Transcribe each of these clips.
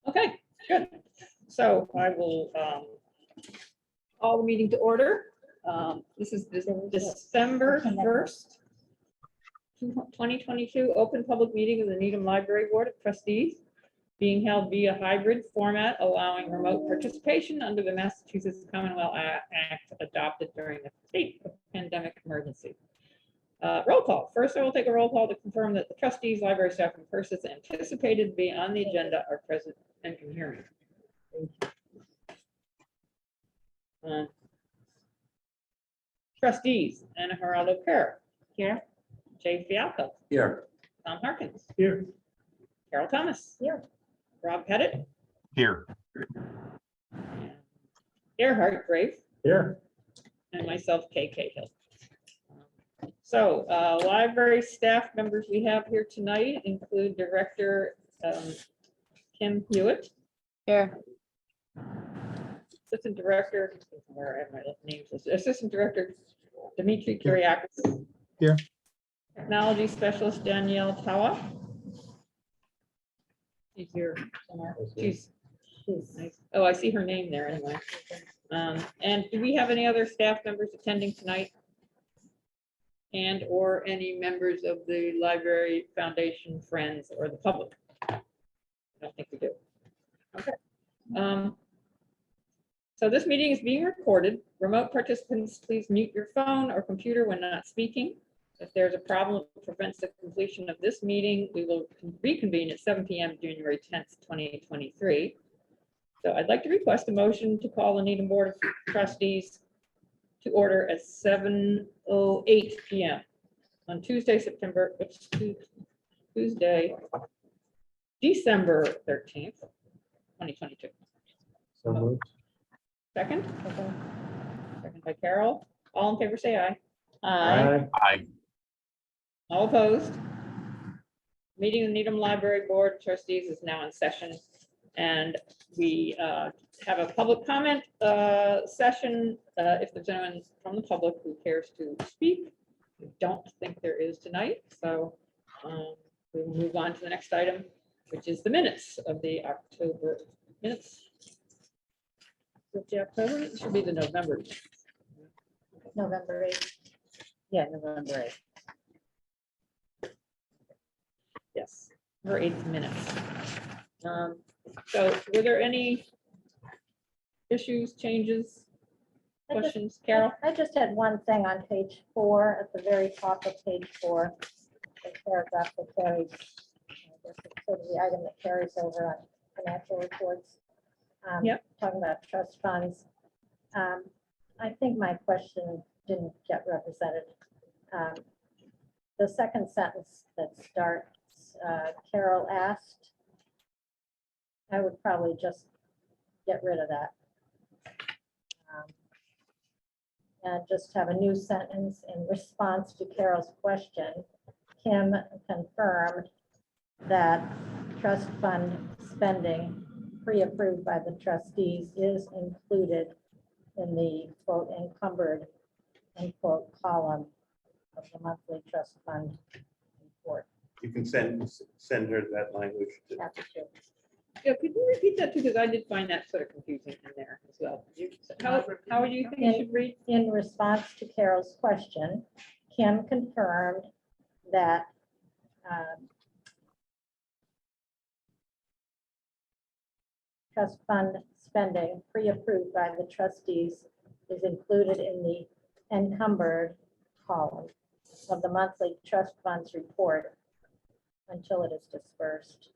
Okay, good. So I will call the meeting to order. This is December 1st, 2022, open public meeting of the Needham Library Board of Trustees, being held via hybrid format, allowing remote participation under the Massachusetts Commonwealth Act adopted during the state of pandemic emergency. Roll call. First, I will take a roll call to confirm that the trustees, library staff, and persons anticipated to be on the agenda are present and can hear me. Trustees, Anna Geraldo Kerr. Here. Jay Fialco. Here. Tom Harkins. Here. Carol Thomas. Here. Rob Pettit. Here. Gerhard Grafe. Here. And myself, Kay Cahill. So library staff members we have here tonight include Director Kim Hewitt. Here. Assistant Director, where I have my names, Assistant Director Dimitri Kyriakis. Here. Technology Specialist Danielle Tawa. She's here somewhere. She's nice. Oh, I see her name there anyway. And do we have any other staff members attending tonight? And or any members of the Library Foundation, friends, or the public? I don't think we do. Okay. So this meeting is being recorded. Remote participants, please mute your phone or computer when not speaking. If there's a problem that prevents the completion of this meeting, we will reconvene at 7 p.m. January 10th, 2023. So I'd like to request a motion to call the Needham Board of Trustees to order at 7:08 p.m. on Tuesday, December 13th, 2022. So moved. Second? Second by Carol. All in favor, say aye. Aye. All opposed? Meeting of the Needham Library Board of Trustees is now in session. And we have a public comment session. If there's anyone from the public who cares to speak, we don't think there is tonight. So we will move on to the next item, which is the minutes of the October minutes. The October, it should be the November. November 8th. Yeah, November 8th. Yes, her 8th minutes. So were there any issues, changes, questions, Carol? I just had one thing on page 4, at the very top of page 4, the paragraph that carries, I guess it's sort of the item that carries over on financial reports. Yep. Talking about trust funds. I think my question didn't get represented. The second sentence that starts, Carol asked, I would probably just get rid of that. And just have a new sentence in response to Carol's question. Kim confirmed that trust fund spending pre-approved by the trustees is included in the quote encumbered unquote column of the monthly trust fund report. You can send her that language. Happy to. Yeah, could you repeat that too? Because I did find that sort of confusing in there as well. How would you think it should read? In response to Carol's question, Kim confirmed that trust fund spending pre-approved by the trustees is included in the encumbered column of the monthly trust funds report until it is dispersed.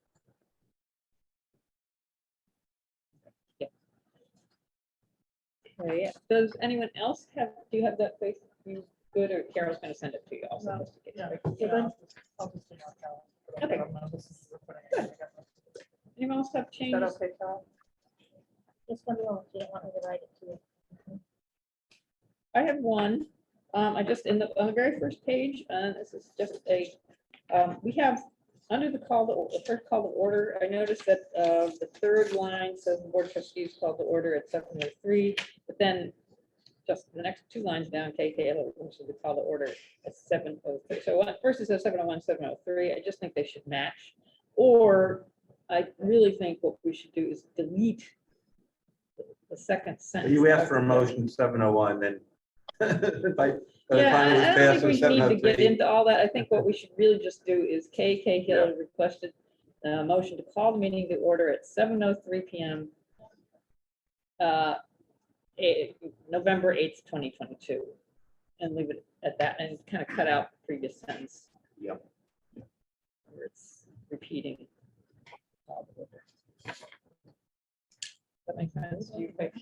Okay, does anyone else have, do you have that face? You good, or Carol's gonna send it to you also? just in case, right? You good? Okay. Good. Anyone else have changes? okay, Carol? Just let me know if you don't want me to write it to you. I have one. I just, on the very first page, this is just a, we have, under the the first call to order, I noticed that the third line says the board of trustees called to order at 7:03, but then just the next two lines down, KK, which is the call to order at 7:03. So first it says 7:01, 7:03. I just think they should match. Or I really think what we should do is delete the second sentence. You asked for a motion 701, then. by the Yeah, time it was I don't passed, think it we was need to get 703. into all that. I think what we should really just do is KK Hill requested a motion to call the meeting to order at 7:03 PM. November 8th, 2022. And leave it at that and kind of cut out the previous sentence. Yep. Where it's repeating. That makes sense. Do you think?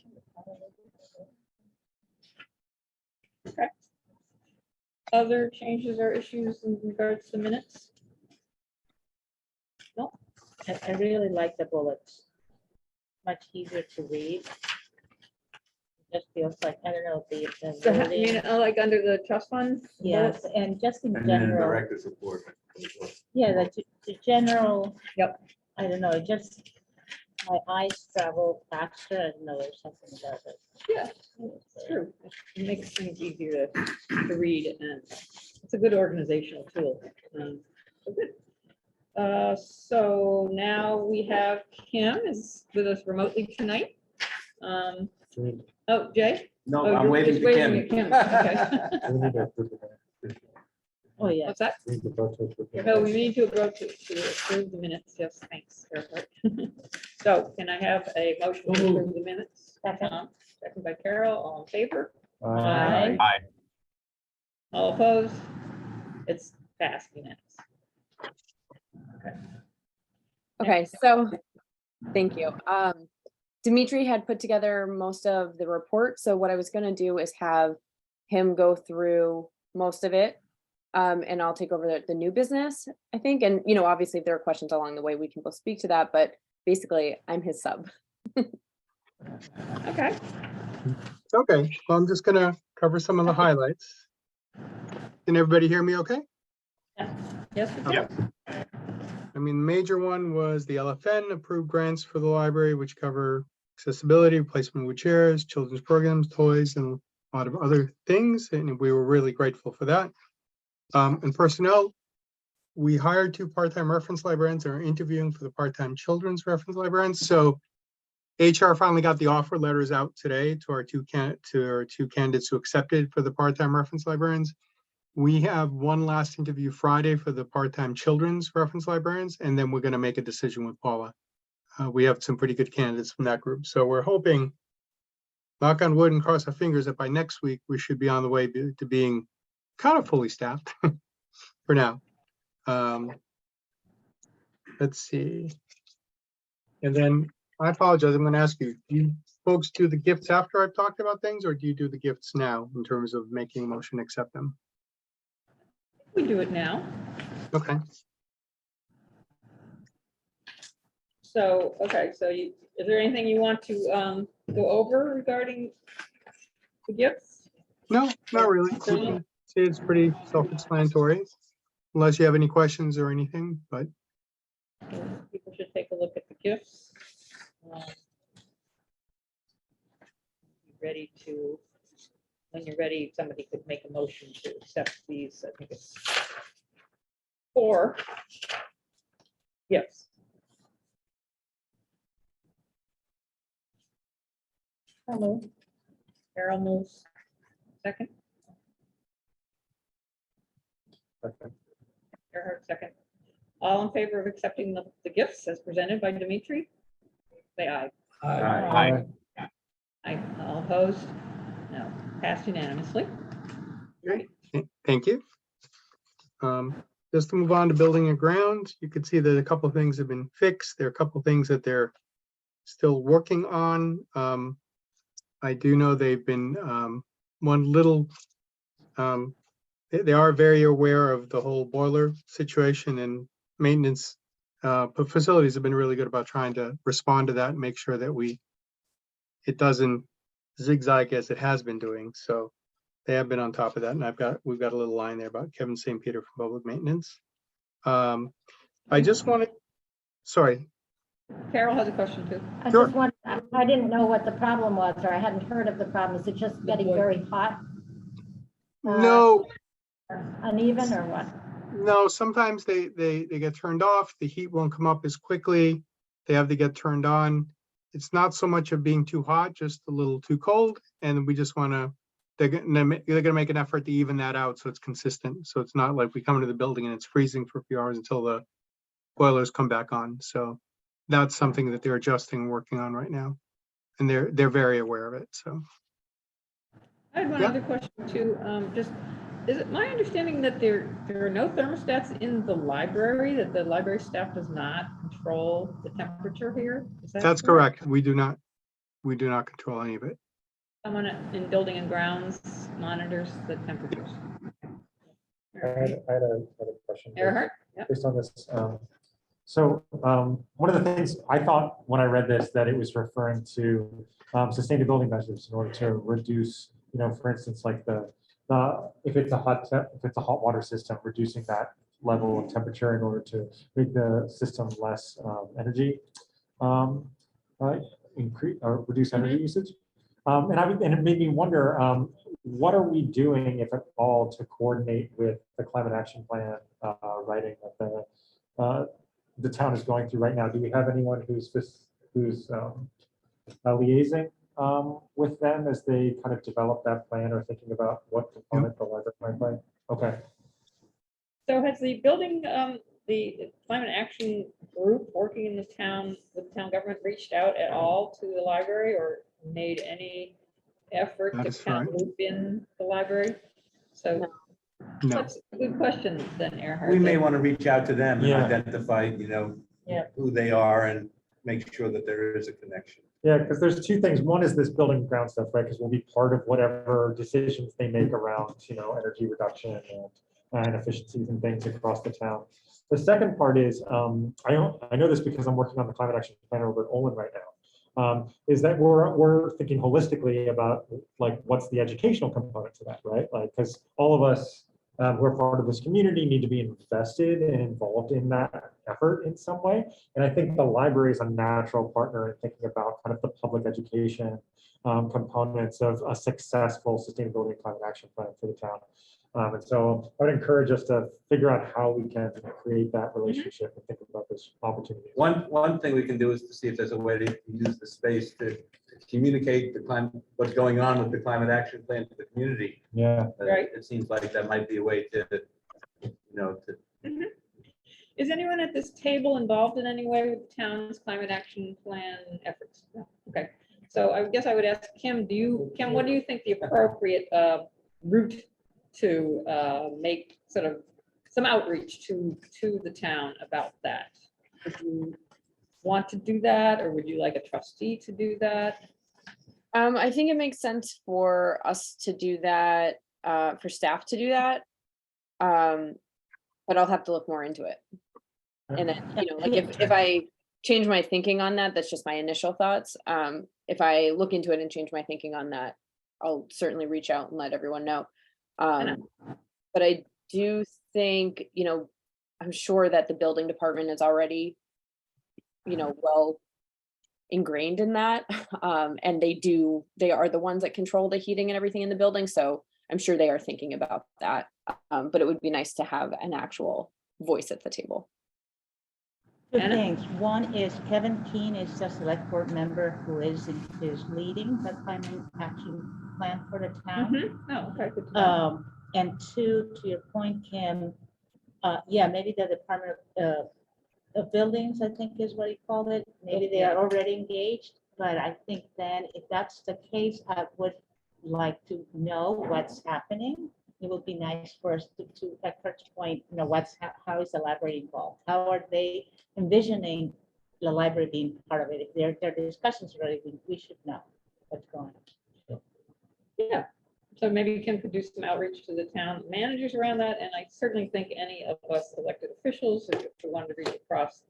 Okay. Other changes or issues in regards to minutes? No. I really like the bullets. Much easier to read. Just feels like, I don't know, the So, you wording. mean, like under the trust fund? Yes, and just in And then general, director support. yeah, the general. Yep. I don't know, it just, my eyes travel faster. I don't know, there's something about it. Yeah, it's true. It makes things easier to read and it's a good organizational tool. So good. So now we have Kim is with us remotely tonight. Oh, Jay? No, Oh, I'm you're waiting just for waving Kim. at Kim. Okay. Oh, yeah. What's that? No, we need to approach to approve the minutes. Yes, thanks. Eric. So can I have a motion to approve the minutes? Second. Second by Carol, all in favor? Aye. Aye. All opposed? It's passed unanimous. Okay, so, thank you. Dimitri had put together most of the report, so what I was gonna do is have him go through most of it. And I'll take over the new business, I think, and, you know, obviously if there are questions along the way, we can both speak to that, but basically, I'm his sub. Okay. Okay, well, I'm just gonna cover some of the highlights. Can everybody hear me okay? Yes, we can. I mean, the major one was the LFN approved grants for the library, which cover accessibility, replacement with chairs, children's programs, toys, and a lot of other things, and we were really grateful for that. And personnel, we hired 2 part-time reference librarians and are interviewing for the part-time children's reference librarians. So HR finally got the offer letters out today to our two candidates who accepted for the part-time reference librarians. We have one last interview Friday for the part-time children's reference librarians, and then we're going to make a decision with Paula. We have some pretty good candidates from that group. So we're hoping, knock on wood and cross our fingers, that by next week, we should be on the way to being kind of fully staffed for now. Let's see. And then I apologize, I'm going to ask you, do you folks do the gifts after I've talked about things, or do you do the gifts now in terms of making a motion to accept them? We do it now. Okay. So, okay, so is there anything you want to go over regarding the gifts? No, not really. We can see it's pretty self-explanatory, unless you have any questions or anything, but People should take a look at the gifts. Ready to, when you're ready, somebody could make a motion to accept these. I think it's 4 gifts. Hello. Carol moves. Second. Gerhard, second. All in favor of accepting the gifts as presented by Dimitri? Say aye. Aye. Aye. All opposed? No. Passed unanimously. thank you. Just to move on to building and ground, you can see that a couple of things have been fixed. There are a couple of things that they're still working on. I do know they've been one little, they are very aware of the whole boiler situation, and maintenance but facilities have been really good about trying to respond to that and make sure that it doesn't zigzag as it has been doing. So they have been on top of that, and we've got a little line there about Kevin St. Peter from Public Maintenance. I just wanted, sorry. Carol has a question too. I Sure. just want, I didn't know what the problem was, or I hadn't heard of the problem. Is it just getting very hot? No, Uneven or what? no, sometimes they get turned off. The heat won't come up as quickly. They have to get turned on. It's not so much of being too hot, just a little too cold. And we just want to, they're gonna make an effort to even that out so it's consistent. So it's not like we come into the building and it's freezing for a few hours until the boilers come back on. So that's something that they're adjusting and working on right now. And they're very aware of it, so. I had one Yeah. other question too. Just, is it my understanding that there are no thermostats in the library, that the library staff does not control the temperature here? Is that That's correct. We do not control any of it. Someone in building and grounds monitors the temperatures. I had a question. Earhart? Yep. Based on this. One of the things I thought when I read this, that it was referring to sustainability measures in order to reduce, for instance, like if it's a hot water system, reducing that level of temperature in order to make the system less energy increase or reduce energy usage. And it made me wonder, what are we doing, if at all, to coordinate with the climate action plan writing that the town is going through right now? Do we have anyone who's liaising with them as they kind of develop that plan or thinking about what component the library might play? Okay. So has the building, the climate action group working in the town, with the town government, reached out at all to the library or made any effort That to is kind of right. loop in the library? So No, that's a good question then, Earhart. We may want to reach out to them and Yeah. identify, Yeah. who they are and make sure that there is a connection. Yeah, because there's two things. One is this building ground stuff, right? Because we'll be part of whatever decisions they make around, energy reduction and efficiencies and things across the town. The second part is, I know this because I'm working on the climate action plan over at Olin right now, is that we're thinking holistically about like what's the educational component to that, right? Like, because all of us who are part of this community need to be invested and involved in that effort in some way. And I think the library is a natural partner in thinking about kind of the public education components of a successful sustainability and climate action plan for the town. And so I would encourage us to figure out how we can create that relationship and think about this opportunity. One thing we can do is to see if there's a way to use the space to communicate what's going on with the climate action plan to the community. Yeah. Right. It seems like that might be a way to, Is anyone at this table involved in any way with the town's climate action plan efforts? No. Okay, so I guess I would ask Kim, Kim, what do you think the appropriate route to make sort of some outreach to the town about that? Would you want to do that, or would you like a trustee to do that? I think it makes sense for us to do that, for staff to do that. But I'll have to look more into it. And then, like if I change my thinking on that, that's just my initial thoughts. If I look into it and change my thinking on that, I'll certainly reach out and let everyone know. But I do think, I'm sure that the building department is already, well ingrained in that. And they are the ones that control the heating and everything in the building. So I'm sure they are thinking about that. But it would be nice to have an actual voice at the table. Two Anna? things. One is Kevin Keene is a select board member who is leading the climate action plan for the town. Oh, okay, good to know. And two, to your point, Kim, yeah, maybe the Department of Buildings, I think is what he called it. Maybe they are already engaged, but I think then if that's the case, I would like to know what's happening. It would be nice for us to at Kurt's point, how is the library involved? How are they envisioning the library being part of it? If their discussions already, we should know what's going on. Yeah, so maybe Kim could do some outreach to the town managers around that, and I certainly think any of us elected officials, if we wanted to reach across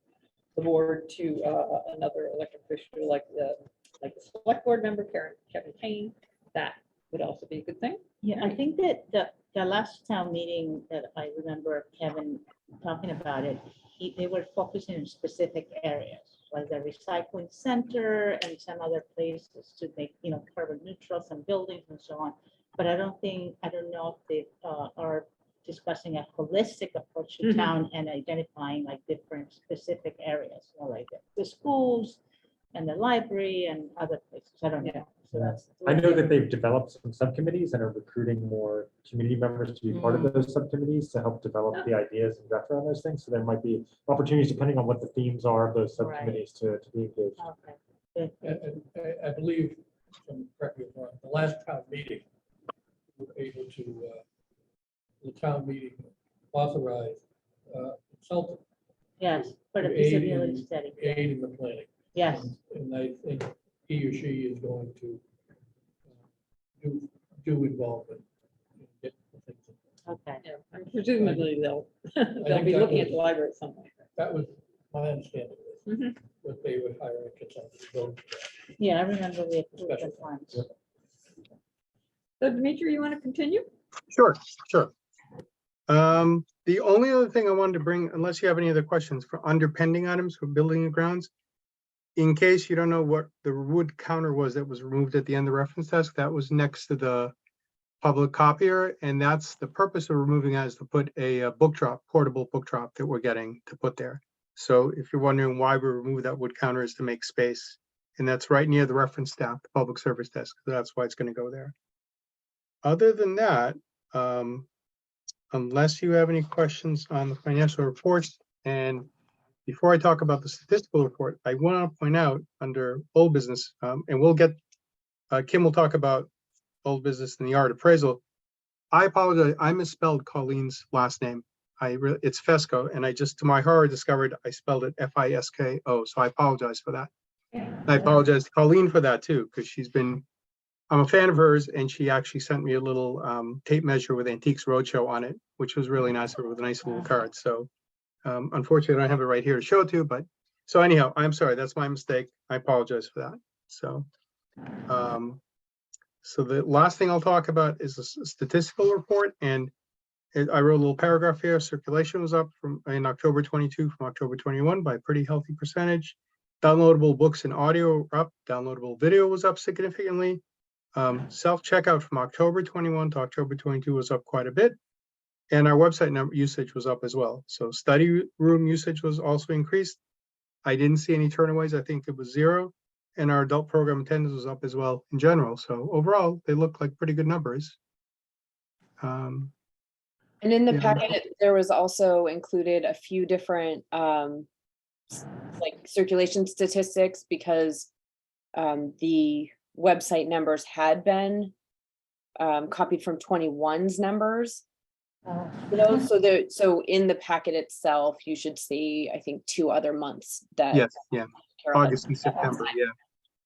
the board to another elected official like the select board member, Kevin Payne, that would also be a good thing. Yeah, I think that the last town meeting that I remember Kevin talking about it, they were focusing on specific areas, like the recycling center and some other places to make, carbon neutral, some buildings and so on. But I don't know if they are discussing a holistic approach to Mhm. town and identifying like different specific areas, like the schools and the library and other places. I don't know. So that's. I know that they've developed some subcommittees and are recruiting more community members to be part of those subcommittees to help develop the ideas and draft around those things. So there might be opportunities depending on what the themes are of those subcommittees to be engaged. Okay. Good. And I believe, correct me if I'm wrong, the last town meeting, we were able to, the town meeting authorized consultant Yes, for the To aid feasibility in- study. aid in the planning. Yes. And I think he or she is going to do involvement. and get the things in. Okay. Yeah, and presumably they'll think be that looking at was- the library at some point. That was my understanding, Mhm. that they would hire a consultant to go. Yeah, I remember we approved Special it once. Yep. So Dimitri, you want to continue? Sure, sure. The only other thing I wanted to bring, unless you have any other questions for under pending items for building and grounds, in case you don't know what the wood counter was that was removed at the end of the reference desk, that was next to the public copier, and that's the purpose of removing that is to put a book drop, portable book drop that we're getting to put there. So if you're wondering why we removed that wood counter is to make space, and that's right near the reference staff, the public service desk. So that's why it's going to go there. Other than that, unless you have any questions on the financial reports, and before I talk about the statistical report, I want to point out under old business, and we'll get, Kim will talk about old business and the art appraisal. I apologize, I misspelled Colleen's last name. It's Fesco, and I just, to my horror, discovered I spelled it Fisko, so I apologize for that. I apologize to Colleen for that too, because I'm a fan of hers, and she actually sent me a little tape measure with Antiques Roadshow on it, which was really nice, with a nice little card. So unfortunately, I don't have it right here to show it to you, but so anyhow, I'm sorry, that's my mistake. I apologize for that. So, so the last thing I'll talk about is a statistical report, and I wrote a little paragraph here. Circulation was up in October 22 from October 21 by a pretty healthy percentage. Downloadable books and audio were up. Downloadable video was up significantly. Self-checkout from October 21 to October 22 was up quite a bit. And our website number usage was up as well. So study room usage was also increased. I didn't see any turnaways. I think it was 0. And our adult program attendance was up as well in general. So overall, they look like pretty good numbers. And in the Yeah. packet, there was also included a few different like circulation statistics because the website numbers had been copied from 21's numbers. So in the packet itself, you should see, I think, 2 other months that. Yes, yeah, Carol had August and put September, outside.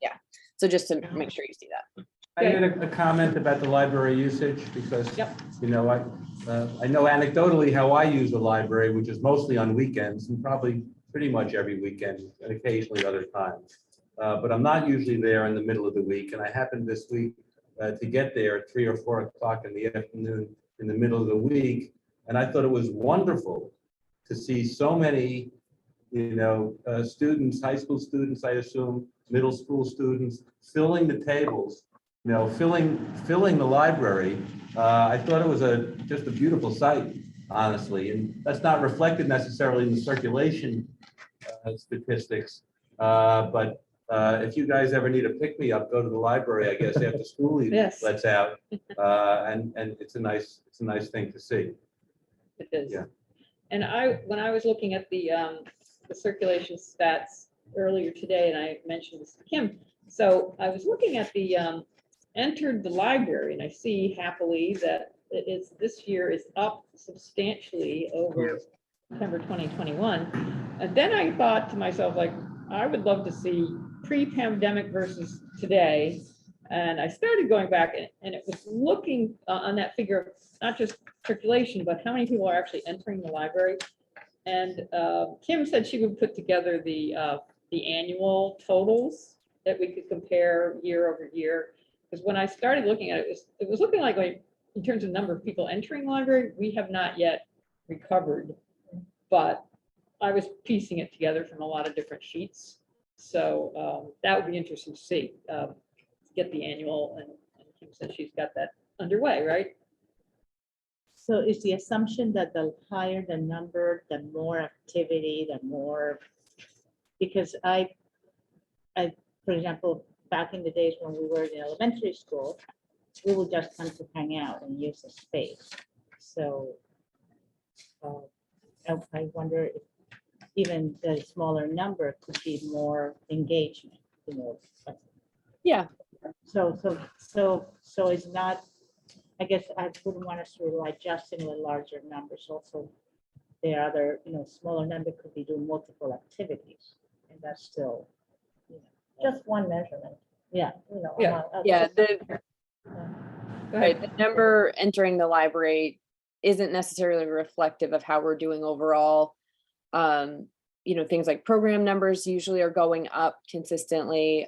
yeah. So just to make sure you see that. I made a comment about the library usage because, Yep. you know, I know anecdotally how I use the library, which is mostly on weekends and probably pretty much every weekend and occasionally other times. But I'm not usually there in the middle of the week. And I happened this week to get there at 3 or 4 o'clock in the afternoon in the middle of the week. And I thought it was wonderful to see so many, students, high school students, I assume, middle school students, filling the tables, filling the library. I thought it was just a beautiful sight, honestly, and that's not reflected necessarily in the circulation statistics. But if you guys ever need a pick-me-up, go to the library, I guess, after school Yes. lets out, and it's a nice thing to see. It is. Yeah. And when I was looking at the circulation stats earlier today, and I mentioned this to Kim, so I was looking at the entered the library, and I see happily that this year is up substantially over September 2021. And then I thought to myself, like, I would love to see pre-pandemic versus today. And I started going back, and it was looking on that figure of not just circulation, but how many people are actually entering the library. And Kim said she would put together the annual totals that we could compare year over year. Because when I started looking at it, it was looking like in terms of number of people entering the library, we have not yet recovered. But I was piecing it together from a lot of different sheets. So that would be interesting to see. Get the annual, and Kim said she's got that underway, right? So is the assumption that the higher the number, the more activity, the more, because for example, back in the days when we were in elementary school, we would just come to hang out and use the space. So I wonder if even the smaller number could be more engagement, you know. Yeah, So it's not, I guess I wouldn't want us to rely just in the larger numbers. Also, there are other, smaller number could be doing multiple activities, and that's still, Just one measurement. yeah. Yeah. yeah, Go right, ahead. the number entering the library isn't necessarily reflective of how we're doing overall. Things like program numbers usually are going up consistently.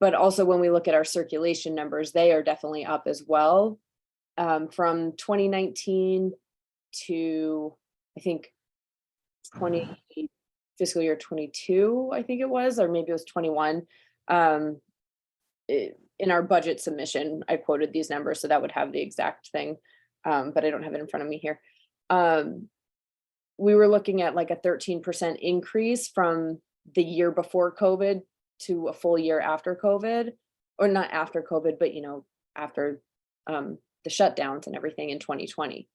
But also when we look at our circulation numbers, they are definitely up as well. From 2019 to, I think, fiscal year 22, I think it was, or maybe it was 21. In our budget submission, I quoted these numbers, so that would have the exact thing, but I don't have it in front of me here. We were looking at like a 13% increase from the year before COVID to a full year after COVID, or not after COVID, but after the shutdowns and everything in 2020.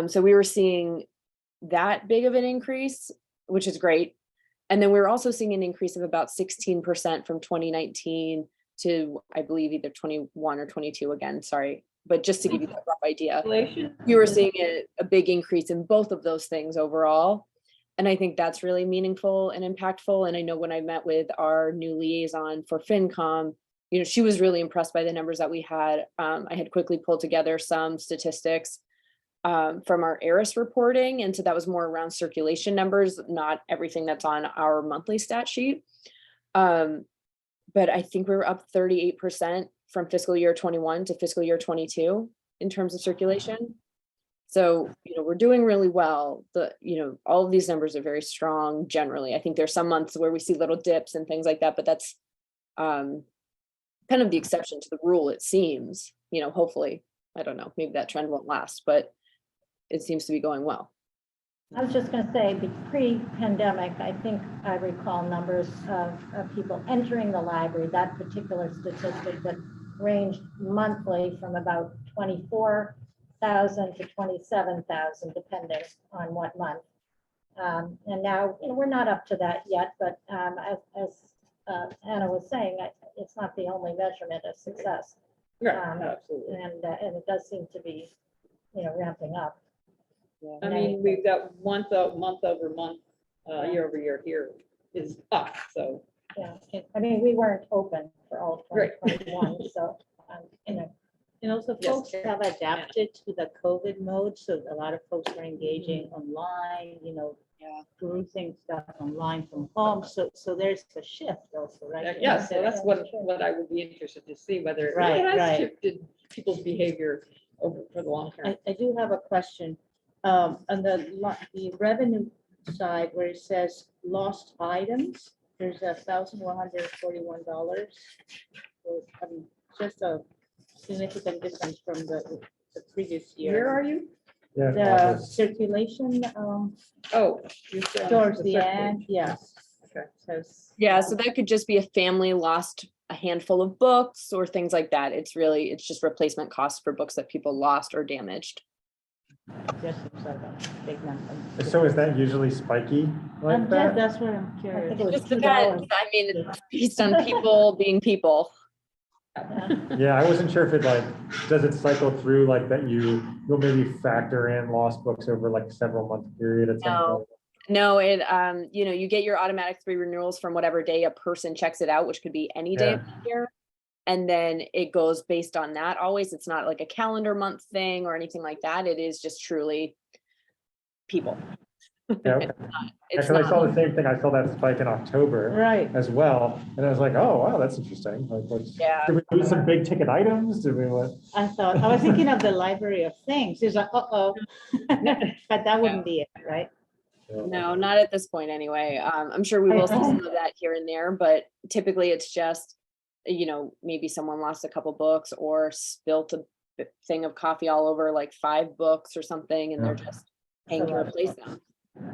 So we were seeing that big of an increase, which is great. And then we were also seeing an increase of about 16% from 2019 to, I believe, either 21 or 22 again, sorry. But just to give you a rough idea, we were seeing a big increase in both of those things overall. And I think that's really meaningful and impactful. And I know when I met with our new liaison for FinCom, she was really impressed by the numbers that we had. I had quickly pulled together some statistics from our ERIS reporting. And so that was more around circulation numbers, not everything that's on our monthly stat sheet. But I think we were up 38% from fiscal year 21 to fiscal year 22 in terms of circulation. So, we're doing really well. All of these numbers are very strong generally. I think there's some months where we see little dips and things like that, but that's kind of the exception to the rule, it seems. Hopefully, I don't know, maybe that trend won't last, but it seems to be going well. I was just going to say, pre-pandemic, I think I recall numbers of people entering the library, that particular statistic that ranged monthly from about 24,000 to 27,000, depending on what month. And now, we're not up to that yet, but as Anna was saying, it's not the only measurement of success. Absolutely. And it does seem to be, ramping up. I mean, we've got month over month, year over year here is up, so. Yeah, I mean, we weren't open for all of Right. 2021, so, And also Yes. folks have adapted to the COVID mode, so a lot of folks are engaging online, perusing stuff online from home, so there's a shift also, right? Yeah, so that's what I would be interested to see, whether it Right, really has right. shifted people's behavior over for the long term. I do have a question. On the revenue side, where it says lost items, there's $1,141. So, just a significant difference from the previous year. Where are you? Yeah, The August. circulation, Oh. you're saying towards the second end, page. yes. Okay. Says, Yeah, so that could just be a family lost a handful of books or things like that. It's just replacement costs for books that people lost or damaged. just seems like a big number. So is that usually spiky like that? That's what I'm I curious. think it was Just depends. $2. I mean, it's based on people being people. Yeah, I wasn't sure if it does it cycle through like that you'll maybe factor in lost books over like a several month period at some point? No, it you get your automatic 3 renewals from whatever day a person checks it out, which could be any day of the year. And then it goes based on that always. It's not like a calendar month thing or anything like that. It is just truly people. Yeah, okay. It's Actually, I saw not, the same thing. I saw that spike in October Right. as well. And I was like, oh, wow, that's interesting. Yeah. Did we lose some big ticket items? Did we what? I was thinking of the library of things. It's like, uh-oh. But that wouldn't be it, right? no, not at this point anyway. I'm sure we will see some of that here and there, but typically it's just, maybe someone lost a couple books or spilt a thing of coffee all over like 5 books or something, and they're just paying to replace them.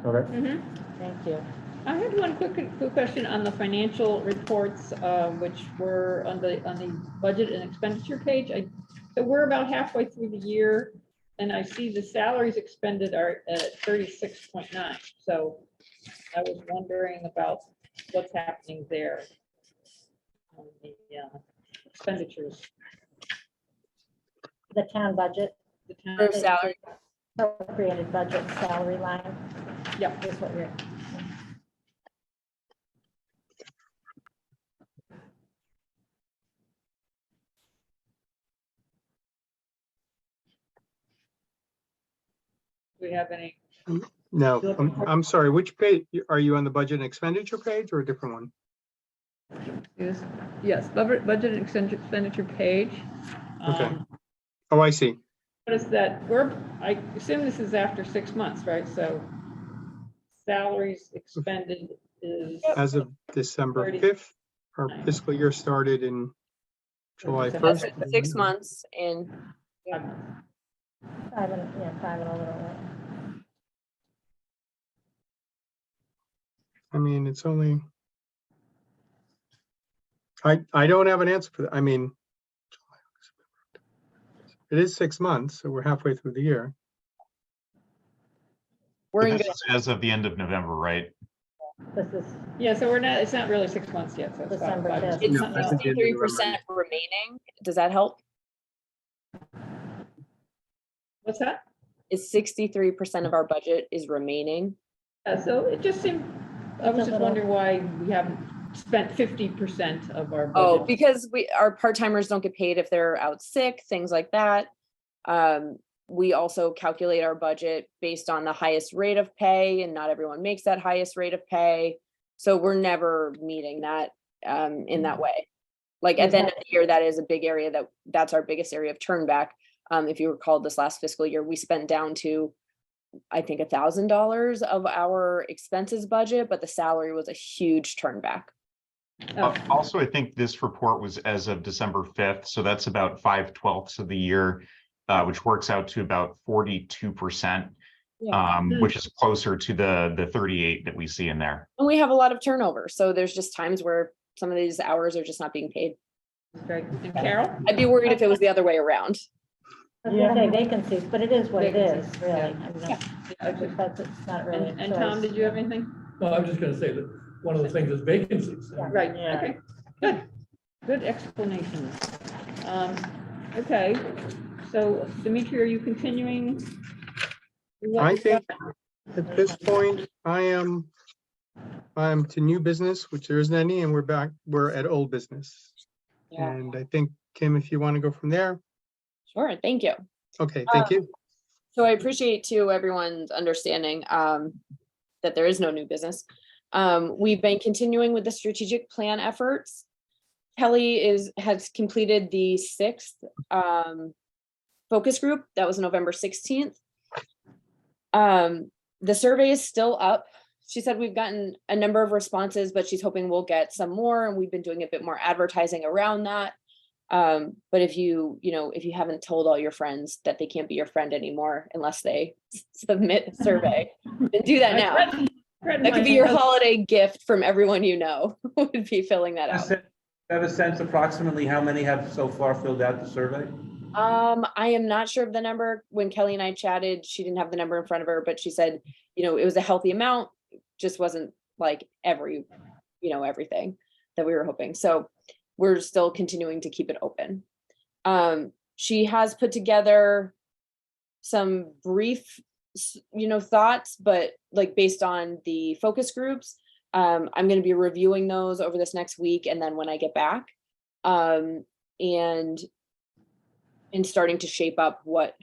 Okay. Mhm. Thank you. I had one quick question on the financial reports, which were on the budget and expenditure page. So we're about halfway through the year, and I see the salaries expended are at 36.9. So I was wondering about what's happening there on the expenditures. The town budget, The town- For salary, appropriated budget salary line Yep. is what you're. Do we have any? No, I'm sorry, which page? Are you on the budget and expenditure page or a different one? Yes, budget and expenditure page. Okay. Um, Oh, I see. Notice that I assume this is after 6 months, right? So salaries expended is. As of December 30. 5th, our fiscal year started in July December 1st. that's 6 months in. 5 months. 5 and a little. I mean, it's only. I don't have an answer for that. I mean, it is 6 months, so we're halfway through the year. We're in This good. is as of the end of November, right? This is, Yeah, so it's not really 6 months yet, so it's December 5th. It's No, that's at the end of 63% remaining. Does that help? What's that? Is 63% of our budget is remaining? So it just seemed, I was It's a just little- wondering why we haven't spent 50% of our Oh, budget. because our part-timers don't get paid if they're out sick, things like that. We also calculate our budget based on the highest rate of pay, and not everyone makes that highest rate of pay. So we're never meeting that in that way. Like at the end of the year, that is a big area that's our biggest area of turnback. If you recall this last fiscal year, we spent down to, I think, $1,000 of our expenses budget, but the salary was a huge turnback. Oh, Also, I think this report was as of December 5th, so that's about 5/12 of the year, which works out to about 42%, which is closer to the 38 that we see in there. And we have a lot of turnover. So there's just times where some of these hours are just not being paid. great. And Carol? I'd be worried if it was the other way around. I was gonna say vacancies, but it is what it is, Vacancies, really. yeah. I mean, Yeah. it's not really. a And Tom, choice. did you have anything? No, I was just gonna say that one of the things is vacancies. Yeah. Right, Yeah. okay, good, good explanation. Okay, so Dimitri, are you continuing? I think at this point, I'm to new business, which there isn't any, and we're at old business. Yeah. And I think, Kim, if you want to go from there, Sure, thank you. okay, thank you. So I appreciate too everyone's understanding that there is no new business. We've been continuing with the strategic plan efforts. Kelly has completed the 6th focus group. That was November 16th. The survey is still up. She said we've gotten a number of responses, but she's hoping we'll get some more, and we've been doing a bit more advertising around that. But if you haven't told all your friends that they can't be your friend anymore unless they submit a survey, then do that now. That could be your holiday gift from everyone you know, would be filling that out. Have a sense approximately how many have so far filled out the survey? I am not sure of the number. When Kelly and I chatted, she didn't have the number in front of her, but she said, it was a healthy amount, just wasn't like everything that we were hoping. So we're still continuing to keep it open. She has put together some brief, thoughts, but like based on the focus groups, I'm going to be reviewing those over this next week. And then when I get back, and starting to shape up what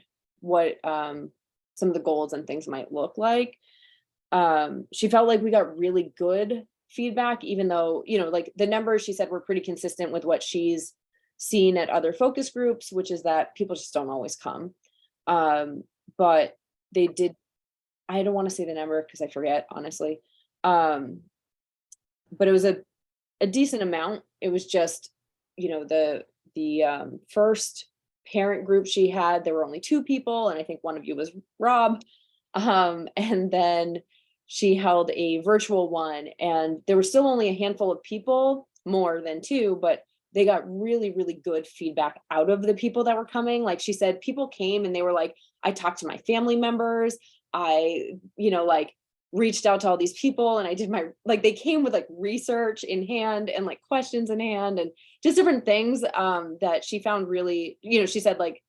some of the goals and things might look like. She felt like we got really good feedback, even though, like the numbers she said were pretty consistent with what she's seen at other focus groups, which is that people just don't always come. But they did, I don't want to say the number because I forget, honestly. But it was a decent amount. It was just, the first parent group she had, there were only 2 people, and I think one of you was Rob. And then she held a virtual one, and there were still only a handful of people, more than 2, but they got really, really good feedback out of the people that were coming. Like she said, people came and they were like, I talked to my family members. I, like reached out to all these people, and I did they came with like research in hand and like questions in hand and just different things that she found really, she said, like,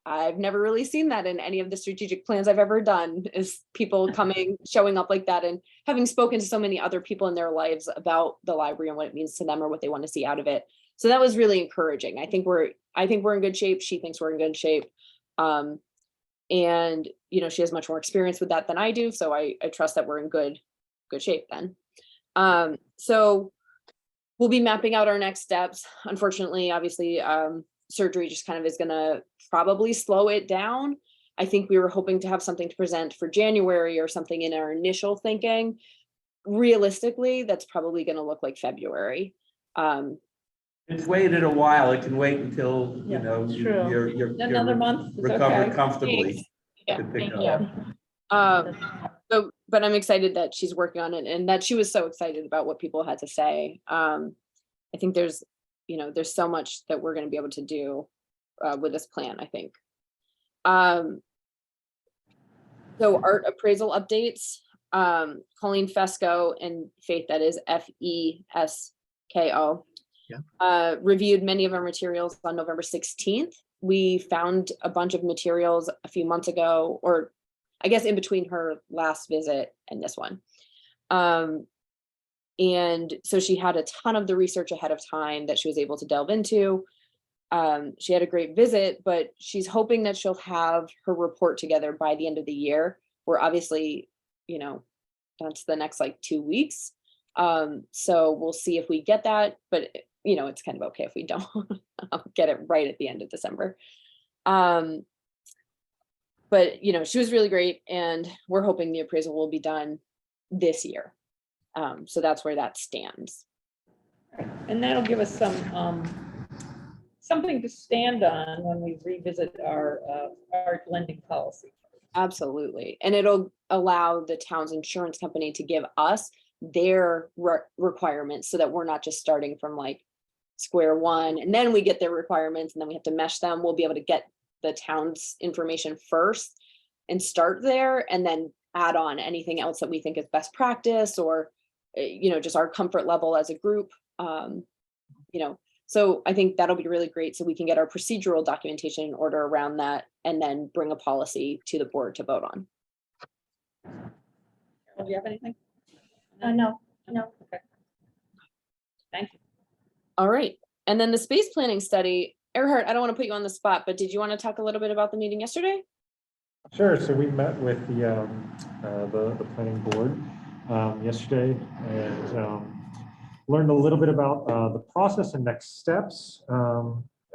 I've never really seen that in any of the strategic plans I've ever done, is people coming, showing up like that, and having spoken to so many other people in their lives about the library and what it means to them or what they want to see out of it. So that was really encouraging. I think we're in good shape. She thinks we're in good shape. And, she has much more experience with that than I do. So I trust that we're in good shape then. So we'll be mapping out our next steps. Unfortunately, obviously, surgery just kind of is going to probably slow it down. I think we were hoping to have something to present for January or something in our initial thinking. Realistically, that's probably going to look like February. It's waited a while. It can wait until, Yeah, you're Another month is recovered okay. comfortably. Yeah, to pick thank up. you. But I'm excited that she's working on it and that she was so excited about what people had to say. I think there's so much that we're going to be able to do with this plan, I think. So art appraisal updates, Colleen Fesco and Faith, that is FESKO, reviewed many of our materials on November 16th. We found a bunch of materials a few months ago, or I guess in between her last visit and this one. And so she had a ton of the research ahead of time that she was able to delve into. She had a great visit, but she's hoping that she'll have her report together by the end of the year. We're obviously, that's the next 2 weeks. So we'll see if we get that, but it's kind of okay if we don't get it right at the end of December. But she was really great, and we're hoping the appraisal will be done this year. So that's where that stands. And that'll give us some something to stand on when we revisit our lending policy. Absolutely. And it'll allow the town's insurance company to give us their requirements so that we're not just starting from square one and then we get their requirements and then we have to mesh them. We'll be able to get the town's information first and start there, and then add on anything else that we think is best practice or, just our comfort level as a group. So I think that'll be really great, so we can get our procedural documentation in order around that and then bring a policy to the board to vote on. Do you have anything? No. Okay. Thank you. All right. And then the space planning study, Erhard, I don't want to put you on the spot, but did you want to talk a little bit about the meeting yesterday? Sure. So we met with the planning board yesterday and learned a little bit about the process and next steps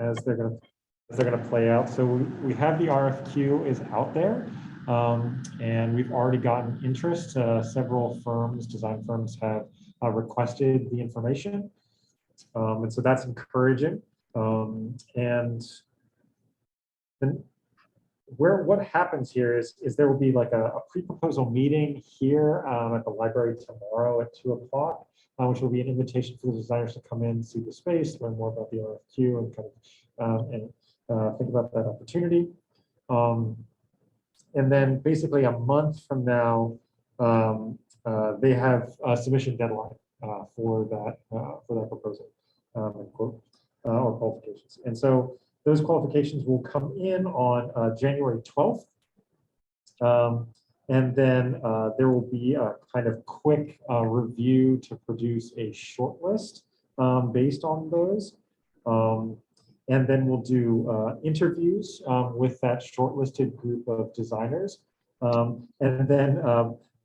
as they're going to play out. So we have the RFQ is out there, and we've already gotten interest. Several firms, design firms, have requested the information, and so that's encouraging. And then what happens here is there will be a pre-proposal meeting here at the library tomorrow at 2 o'clock. Which will be an invitation for the designers to come in, see the space, learn more about the RFQ, and kind of think about that opportunity. And then basically a month from now, they have a submission deadline for that proposal or qualifications. And so those qualifications will come in on January 12th. And then there will be a kind of quick review to produce a short list based on those. And then we'll do interviews with that shortlisted group of designers. And then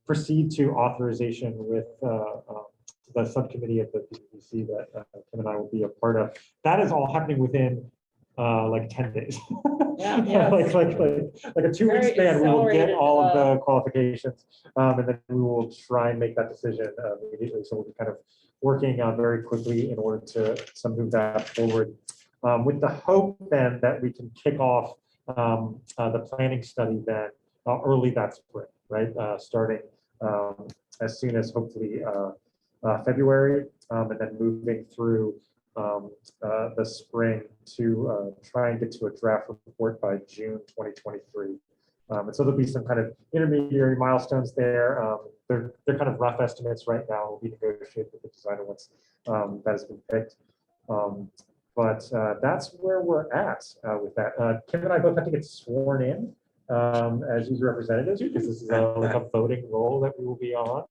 proceed to authorization with the subcommittee of the PPC that Kim and I will be a part of. That is all happening within 10 days. Yeah. like a 2 week Very span, we will get accelerated, all of the qualifications, and then we will try and make that decision immediately. So we'll be kind of working very quickly in order to move that forward. with the hope then that we can kick off the planning study then early that spring, right? Starting as soon as hopefully February, and then moving through the spring to try and get to a draft report by June 2023. And so there'll be some kind of intermediary milestones there. They're kind of rough estimates right now. We'll be negotiating with the designer once that has been picked. But that's where we're at with that. Kim and I both have to get sworn in as user representatives because this is like a voting role that we will be on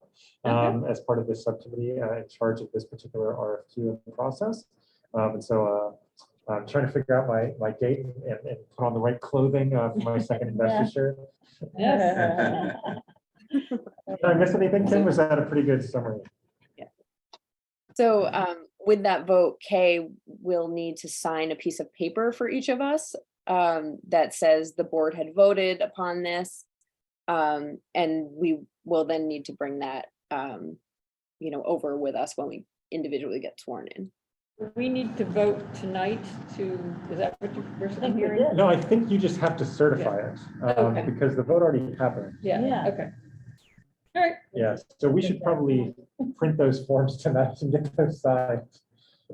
as part of this subcommittee in charge of this particular RFQ process. And so I'm trying to figure out my gait and put on the right clothing for my second investiture. Yes. Did I miss anything, Kim? Was that a pretty good summary? So with that vote, Kay will need to sign a piece of paper for each of us that says the board had voted upon this. And we will then need to bring that, over with us when we individually get sworn in. We need to vote tonight is that what you're I think we hearing? did. No, I think you just have to certify it Okay. because the vote already happened. Yeah, Yeah. okay. All right, Yeah, so we should probably print those forms tonight and get those signed.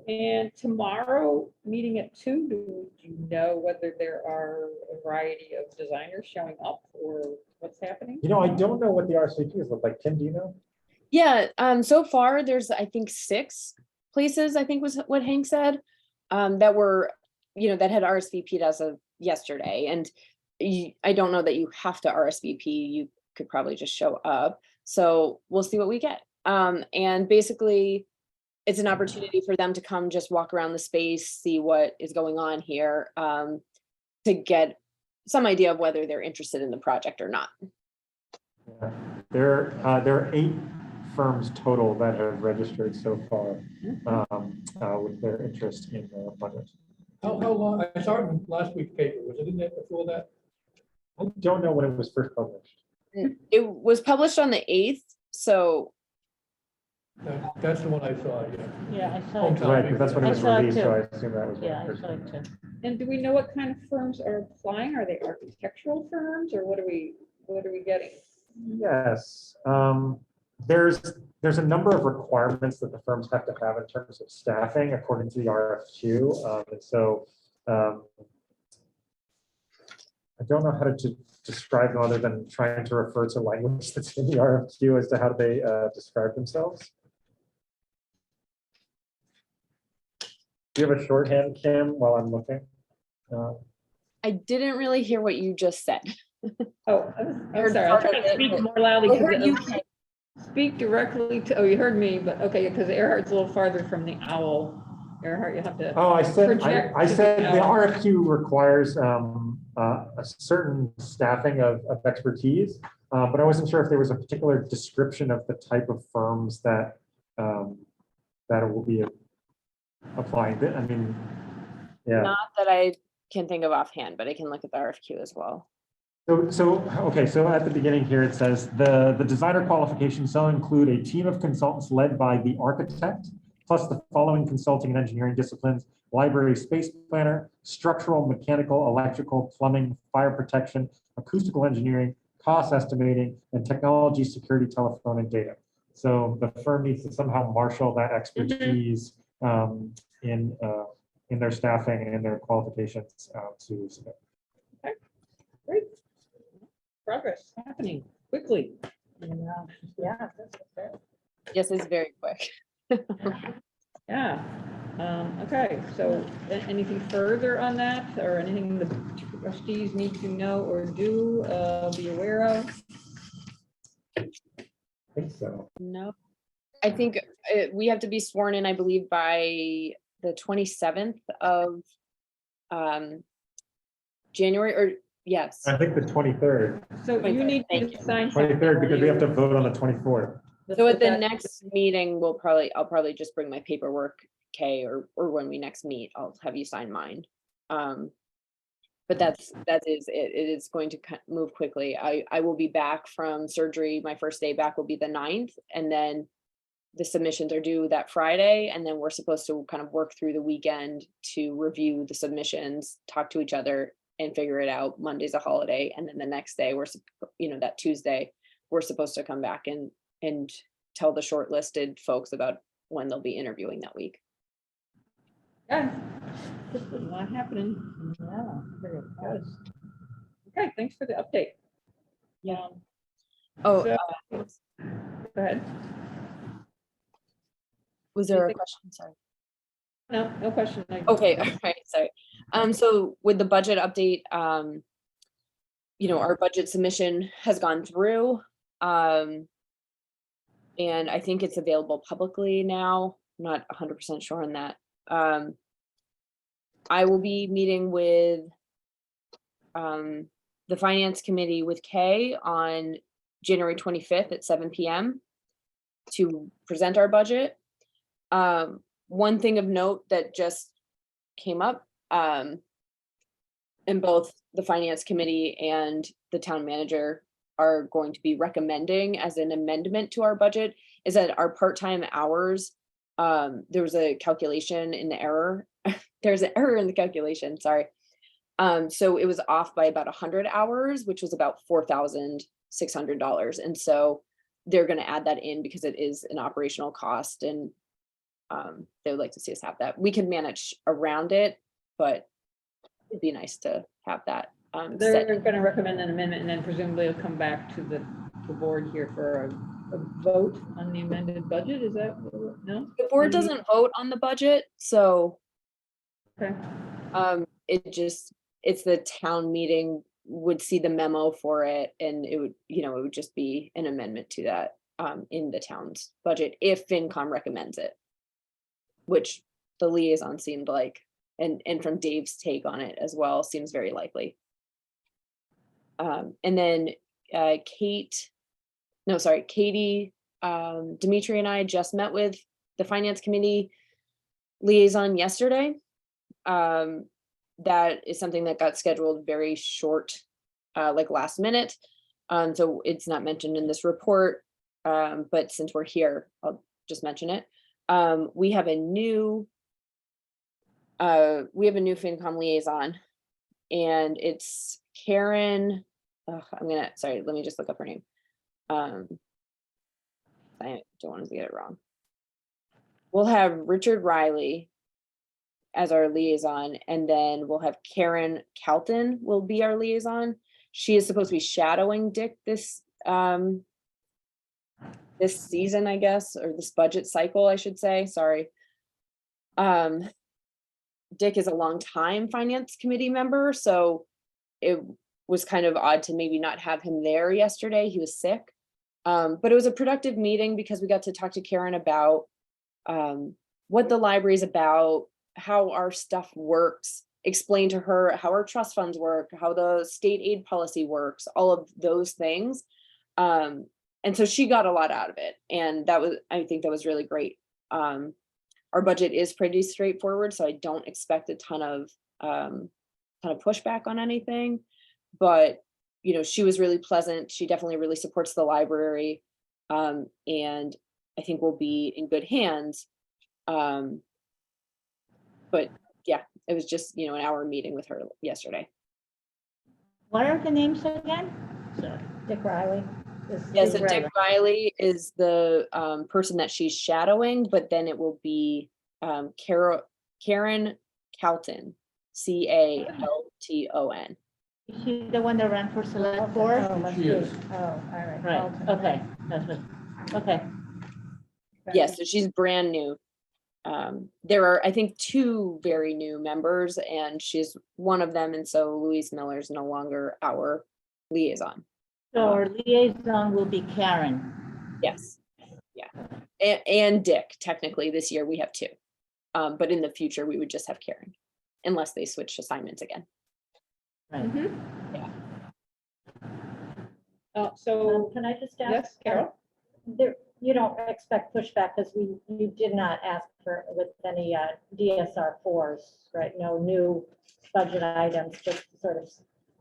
and tomorrow, meeting at 2, do you know whether there are a variety of designers showing up or what's happening? You know, I don't know what the RSVPs look like. Kim, do you know? Yeah, so far there's, I think, 6 places, I think was what Hank said, that were, that had RSVP'd as of yesterday. And I don't know that you have to RSVP, you could probably just show up. So we'll see what we get. And basically it's an opportunity for them to come just walk around the space, see what is going on here, to get some idea of whether they're interested in the project or not. Yeah. There are 8 firms total that have registered so far with their interest in the project. How long, I saw it in last week's paper, was it in there before that? I don't know when it was first published. It was published on the 8th, so That's the one I saw, yeah. Yeah, I saw it. Hometown. Right, because that's when it I was saw it released, too. so I assume that was when Yeah, it I first. saw it too. And do we know what kind of firms are applying? Are they architectural firms or what are we getting? Yes, there's a number of requirements that the firms have to have in terms of staffing according to the RFQ. And so I don't know how to describe them other than trying to refer to language that's in the RFQ as to how they describe themselves. Do you have a shorthand, Kim, while I'm looking? I didn't really hear what you just said. Oh, I'm Heard sorry, I'll part try of to it, speak but more loudly. I 'cause heard you. Speak directly to, oh, you heard me, but okay, because Earhart's a little farther from the owl. Earhart, you have to. Oh, I said project I to said the owl. RFQ requires a certain staffing of expertise, but I wasn't sure if there was a particular description of the type of firms that that it will be applying. I mean, yeah. Not that I can think of offhand, but I can look at the RFQ as well. Okay, so at the beginning here, it says the designer qualifications shall include a team of consultants led by the architect, plus the following consulting and engineering disciplines: library space planner, structural, mechanical, electrical, plumbing, fire protection, acoustical engineering, cost estimating, and technology, security, telephone, and data. So the firm needs to somehow marshal that expertise in their staffing and in their qualifications to submit. Great. Progress happening quickly. Yeah. That's okay. Yes, it's very quick. Yeah. Okay, so anything further on that or anything the trustees need to know or do, be aware of? I think so. No, I think we have to be sworn in, I believe, by the 27th of January, or yes. I think the 23rd. So you need Thank to sign. something, 23rd, because we have to or vote on the 24th. So at the that- next meeting, I'll probably just bring my paperwork, Kay, or when we next meet, I'll have you sign mine. But that is it. It is going to move quickly. I will be back from surgery. My first day back will be the 9th, and then the submissions are due that Friday, and then we're supposed to kind of work through the weekend to review the submissions, talk to each other and figure it out. Monday's a holiday, and then the next day that Tuesday, we're supposed to come back and tell the shortlisted folks about when they'll be interviewing that week. Okay. Just a lot happening. Yeah, very Good. Okay, thanks for the update. Yeah. Oh, So- Go ahead. was there a Anything? question? Sorry. No question. Okay, all right, sorry. So with the budget update, our budget submission has gone through. And I think it's available publicly now. I'm not 100% sure on that. I will be meeting with the finance committee with Kay on January 25th at 7 p.m. to present our budget. One thing of note that just came up, and both the finance committee and the town manager are going to be recommending as an amendment to our budget, is that our part-time hours, there was a calculation in the error. There's an error in the calculation, sorry. So it was off by about 100 hours, which was about $4,600. And so they're going to add that in because it is an operational cost, and they would like to see us have that. We can manage around it, but it'd be nice to have that. They're going to recommend an amendment, and then presumably it'll come back to the board here for a vote on the amended budget. Is that, no? The board doesn't vote on the budget, so Okay. it's the town meeting would see the memo for it, and it would just be an amendment to that in the town's budget if FinCom recommends it, which the liaison seemed like, and from Dave's take on it as well, seems very likely. And then Katie, Dimitri and I just met with the finance committee liaison yesterday. That is something that got scheduled very short, like last minute. So it's not mentioned in this report, but since we're here, I'll just mention it. We have a new FinCom liaison, and it's Karen. Sorry, let me just look up her name. I don't want to get it wrong. We'll have Richard Riley as our liaison, and then we'll have Karen Calton will be our liaison. She is supposed to be shadowing Dick this season, I guess, or this budget cycle, I should say. Sorry. Dick is a longtime finance committee member, so it was kind of odd to maybe not have him there yesterday. He was sick. But it was a productive meeting because we got to talk to Karen about what the library is about, how our stuff works, explain to her how our trust funds work, how the state aid policy works, all of those things. And so she got a lot out of it. And I think that was really great. Our budget is pretty straightforward, so I don't expect a ton of pushback on anything, but she was really pleasant. She definitely really supports the library. And I think we'll be in good hands. But yeah, it was just, an hour meeting with her yesterday. What are the names again? Sorry. Dick Riley. Yeah, so Dick Riley is the person that she's shadowing, but then it will be Karen Calton, Calton. Is she the one that ran for select board? Oh, must She be. is. Oh, all right. Right, Alton. okay, that's what, okay. Yeah, so she's brand new. There are, I think, 2 very new members, and she's one of them, and so Louise Miller is no longer our liaison. So our liaison will be Karen. Yes, yeah, and Dick. Technically, this year we have 2, but in the future we would just have Karen, unless they switch assignments again. Right. Yeah. So, Can I just ask? yes, Carol? There, you don't expect pushback because you did not ask for with any DSR 4s, right? No new budget items, just sort of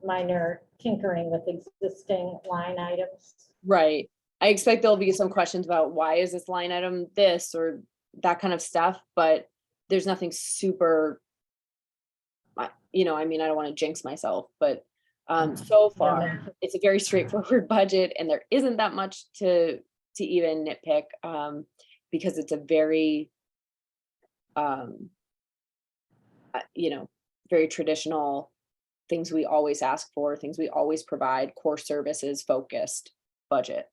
minor tinkering with existing line items. Right. I expect there'll be some questions about why is this line item this or that kind of stuff, but there's nothing super, I mean, I don't want to jinx myself, but so far it's a very straightforward budget and there isn't that much to even nitpick because it's a very, very traditional things we always ask for, things we always provide, core services focused budget.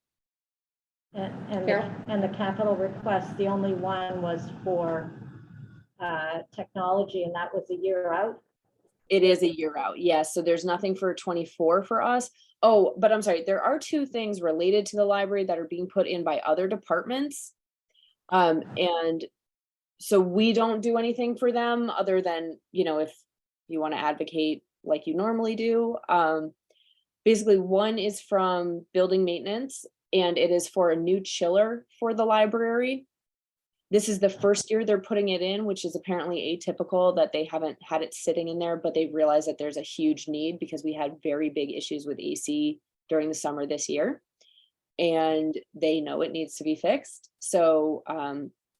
Carol? And the capital request, the only one was for technology, and that was a year out. It is a year out, yes. So there's nothing for 24 for us. Oh, but I'm sorry, there are two things related to the library that are being put in by other departments. And so we don't do anything for them other than, if you want to advocate like you normally do. Basically, one is from building maintenance, and it is for a new chiller for the library. This is the first year they're putting it in, which is apparently atypical that they haven't had it sitting in there, but they've realized that there's a huge need because we had very big issues with AC during the summer this year. And they know it needs to be fixed. So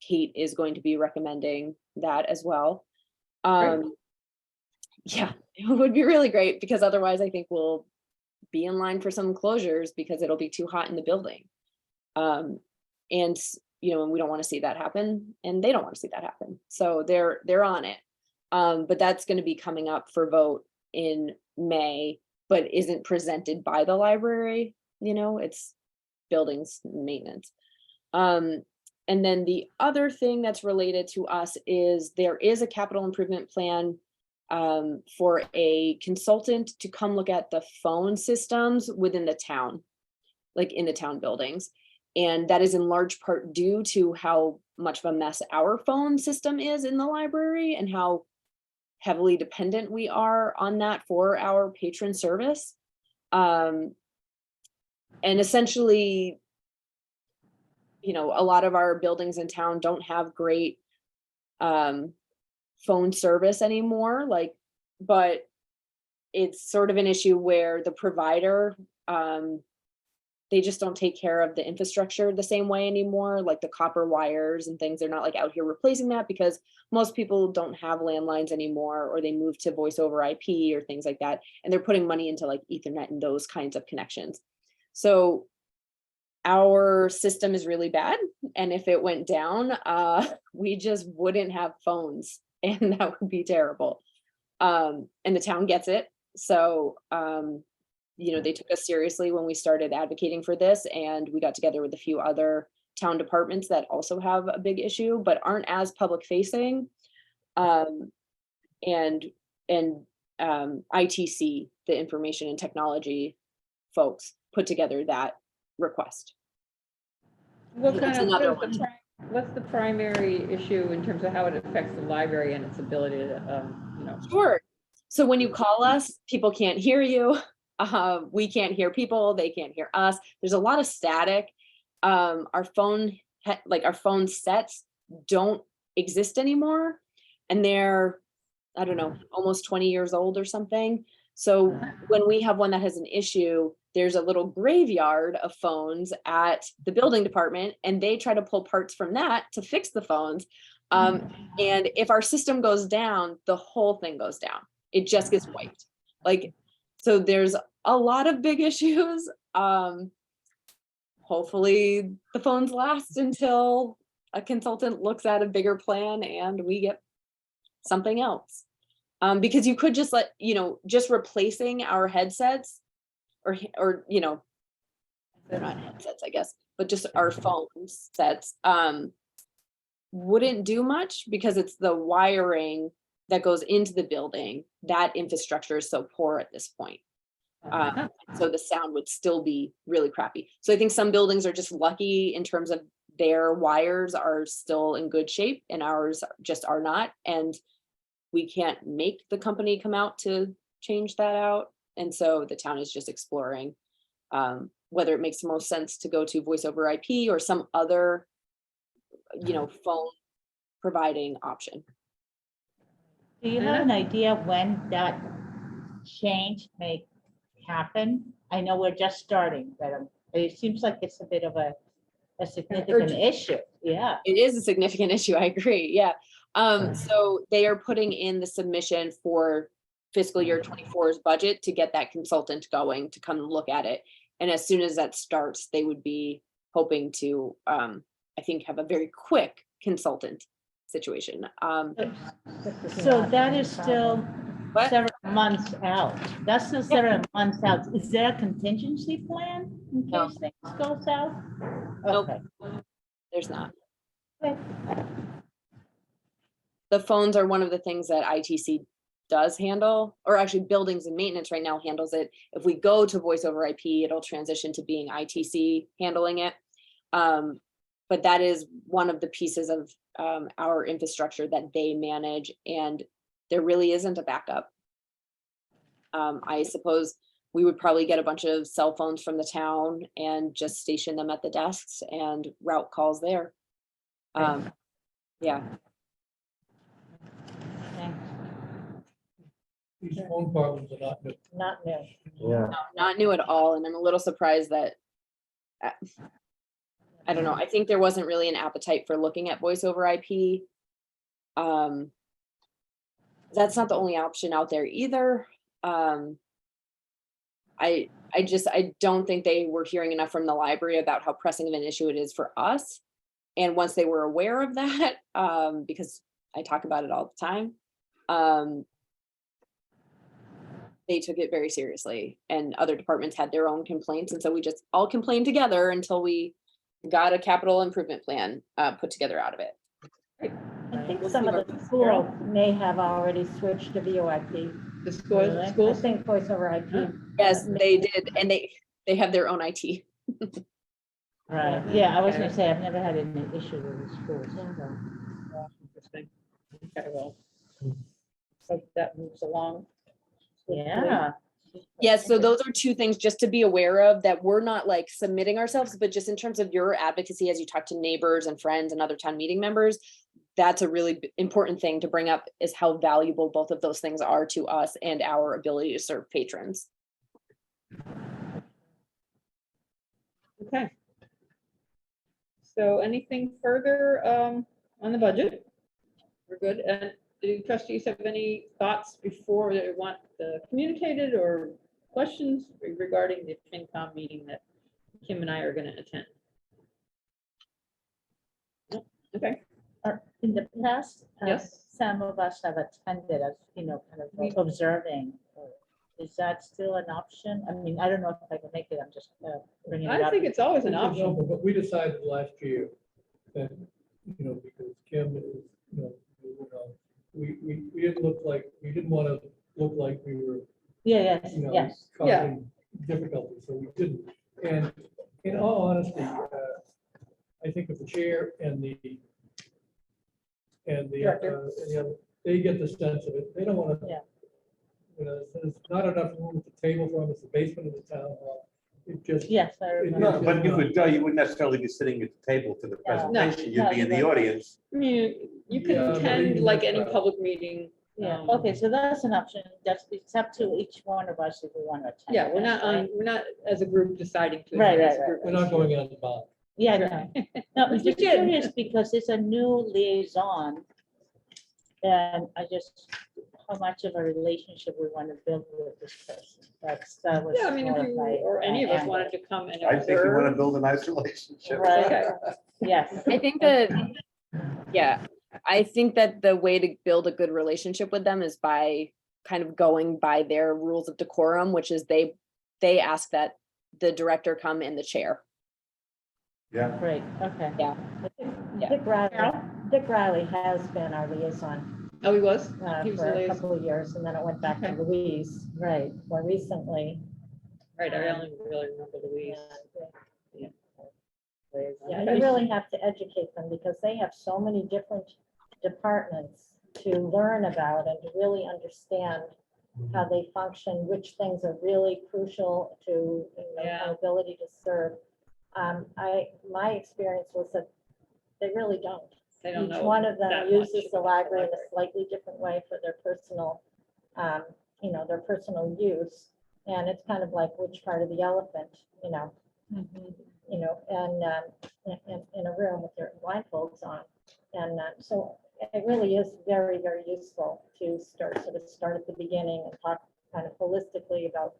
Kate is going to be recommending that as well. Yeah, it would be really great because otherwise I think we'll be in line for some closures because it'll be too hot in the building. And we don't want to see that happen and they don't want to see that happen. So they're on it. But that's going to be coming up for vote in May, but isn't presented by the library. It's buildings maintenance. And then the other thing that's related to us is there is a capital improvement plan for a consultant to come look at the phone systems within the town, like in the town buildings. And that is in large part due to how much of a mess our phone system is in the library and how heavily dependent we are on that for our patron service. And essentially, a lot of our buildings in town don't have great phone service anymore, but it's sort of an issue where the provider, they just don't take care of the infrastructure the same way anymore, like the copper wires and things. They're not like out here replacing that because most people don't have landlines anymore, or they move to voice over IP or things like that. And they're putting money into like Ethernet and those kinds of connections. So our system is really bad. And if it went down, we just wouldn't have phones and that would be terrible. And the town gets it. So, they took us seriously when we started advocating for this, and we got together with a few other town departments that also have a big issue, but aren't as public facing. And ITC, the information and technology folks, put together that request. What's That's another one. What's the primary issue in terms of how it affects the library and its ability to, Sure. So when you call us, people can't hear you. We can't hear people. They can't hear us. There's a lot of static. Our phone sets don't exist anymore. And they're, I don't know, almost 20 years old or something. So when we have one that has an issue, there's a little graveyard of phones at the building department, and they try to pull parts from that to fix the phones. And if our system goes down, the whole thing goes down. It just gets wiped. So there's a lot of big issues. Hopefully the phones last until a consultant looks at a bigger plan and we get something else. Because you could just just replacing our headsets or they're not headsets, I guess, but just our phone sets wouldn't do much because it's the wiring that goes into the building. That infrastructure is so poor at this point. So the sound would still be really crappy. So I think some buildings are just lucky in terms of their wires are still in good shape and ours just are not. And we can't make the company come out to change that out. And so the town is just exploring whether it makes the most sense to go to voice over IP or some other, phone providing option. Do you have an idea when that change may happen? I know we're just starting, but It seems like it's a bit of a significant issue. Yeah. It is a significant issue. I agree. Yeah. So they are putting in the submission for fiscal year 24's budget to get that consultant going to come and look at it. And as soon as that starts, they would be hoping to, I think, have a very quick consultant situation. So that is still What? several months out. That's still several months out. Is there a contingency plan in No. case things go south? Nope. Okay. There's not. Okay. The phones are one of the things that ITC does handle, or actually buildings and maintenance right now handles it. If we go to voice over IP, it'll transition to being ITC handling it. But that is one of the pieces of our infrastructure that they manage, and there really isn't a backup. I suppose we would probably get a bunch of cell phones from the town and just station them at the desks and route calls there. Yeah. Thanks. These phone problems are not new. Not new. Yeah. No, not new at all, and I'm a little surprised that, I don't know, I think there wasn't really an appetite for looking at voice over IP. That's not the only option out there either. I don't think they were hearing enough from the library about how pressing of an issue it is for us. And once they were aware of that, because I talk about it all the time, they took it very seriously, and other departments had their own complaints. And so we just all complained together until we got a capital improvement plan put together out of it. I think We'll some see of where the things schools may have already switched to VoIP. The schools, I schools? think voice over IP. Yes, they did, and they have their own IT. Right. Yeah, I was gonna say, I've never had any issue with the schools. so. Interesting. Okay, well. Hope that moves along. Yeah. Yes, so those are two things just to be aware of, that we're not like submitting ourselves, but just in terms of your advocacy as you talk to neighbors and friends and other town meeting members, that's a really important thing to bring up, is how valuable both of those things are to us and our ability to serve patrons. Okay. So anything further on the budget? We're good. And do trustees have any thoughts before they want communicated, or questions regarding the FinCom meeting that Kim and I are going to attend? No? Okay. In the past, Yes. some of us have attended as, kind of observing. Is that still an option? I mean, I don't know if I can make it. I'm just bringing it I up. think it's always an It's option. example, but we decided last year that, because Kim is, we didn't look like, we didn't want to look like we were, Yeah, yes, yes. causing difficulty, so we didn't. And in all honesty, I think if the chair and the Director. they get the sense of it. They don't want to. Yeah. There's not enough room at the table for them. It's the basement of the town hall. It just. Yes, I remember. No, but you would go, you wouldn't necessarily be sitting at the table for the presentation, you'd be in the audience. I mean, you can Yeah, but attend even like that's any not- public meeting. Yeah, okay, so that's an option. It's up to each one of us if we want to attend. Yeah, we're not right? we're not as a group deciding to. Right, attend as a right, group. We're not going on the bond. Yeah, no, no, I'm just curious because it's a new liaison. And I just, how much of a relationship we want to build with this person. That was. Yeah, I mean, if more you, my- or any of my us angle. wanted to come and I think you want to observe. build a nice relationship. Right. Okay. Yes. I think that, yeah, I think that the way to build a good relationship with them is by kind of going by their rules of decorum, which is they ask that the director come in the chair. Yeah. Great, okay. Yeah. Yeah. Dick Riley has been our liaison Oh, he was? He was for the a liaison. couple of years, and then it went back to Okay. Louise, Right. more recently. Right, I only really remember Louise. Yeah, Okay. you really have to educate them because they have so many different departments to learn about and to really understand how they function, which things are really crucial to Yeah. our ability to serve. My experience was that they really don't. They don't Each know one of that them much uses the about library in a slightly different way for their personal, their personal use. And it's kind of like which part of the elephant, you know, and in a room with your blindfolds on. And so it really is very, very useful to start at the beginning and talk kind of holistically about,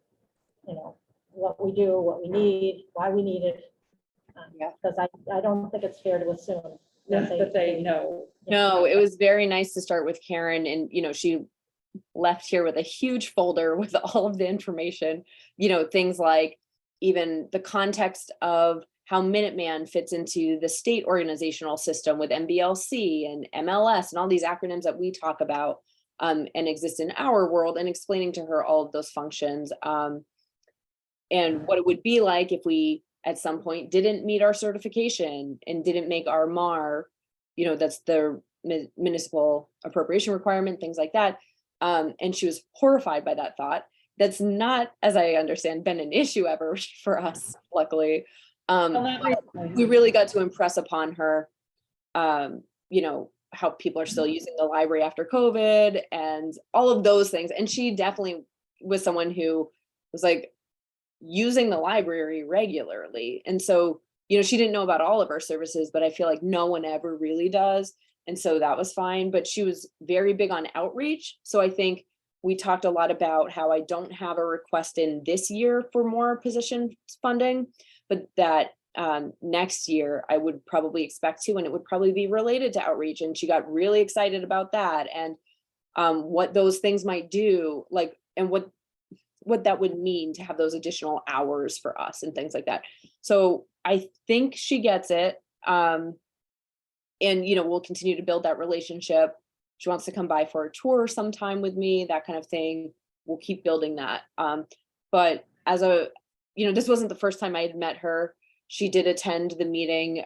you know, what we do, what we need, why we need it. Yeah. Because I don't think it's fair to assume That they know. No, it was very nice to start with Karen, and she left here with a huge folder with all of the information, things like even the context of how Minuteman fits into the state organizational system with MBLC and MLS and all these acronyms that we talk about and exist in our world, and explaining to her all of those functions and what it would be like if we at some point didn't meet our certification and didn't make our MAR, that's the municipal appropriation requirement, things like that. And she was horrified by that thought. That's not, as I understand, been an issue ever for us, luckily. We really got to impress upon her, how people are still using the library after COVID and all of those things. And she definitely was someone who was like using the library regularly. And so, she didn't know about all of our services, but I feel like no one ever really does. And so that was fine, but she was very big on outreach. So I think we talked a lot about how I don't have a request in this year for more position funding, but that next year I would probably expect to, and it would probably be related to outreach. And she got really excited about that and what those things might do, like, and what that would mean to have those additional hours for us and things like that. So I think she gets it. And, we'll continue to build that relationship. She wants to come by for a tour sometime with me, that kind of thing. We'll keep building that. But as this wasn't the first time I had met her. She did attend the meeting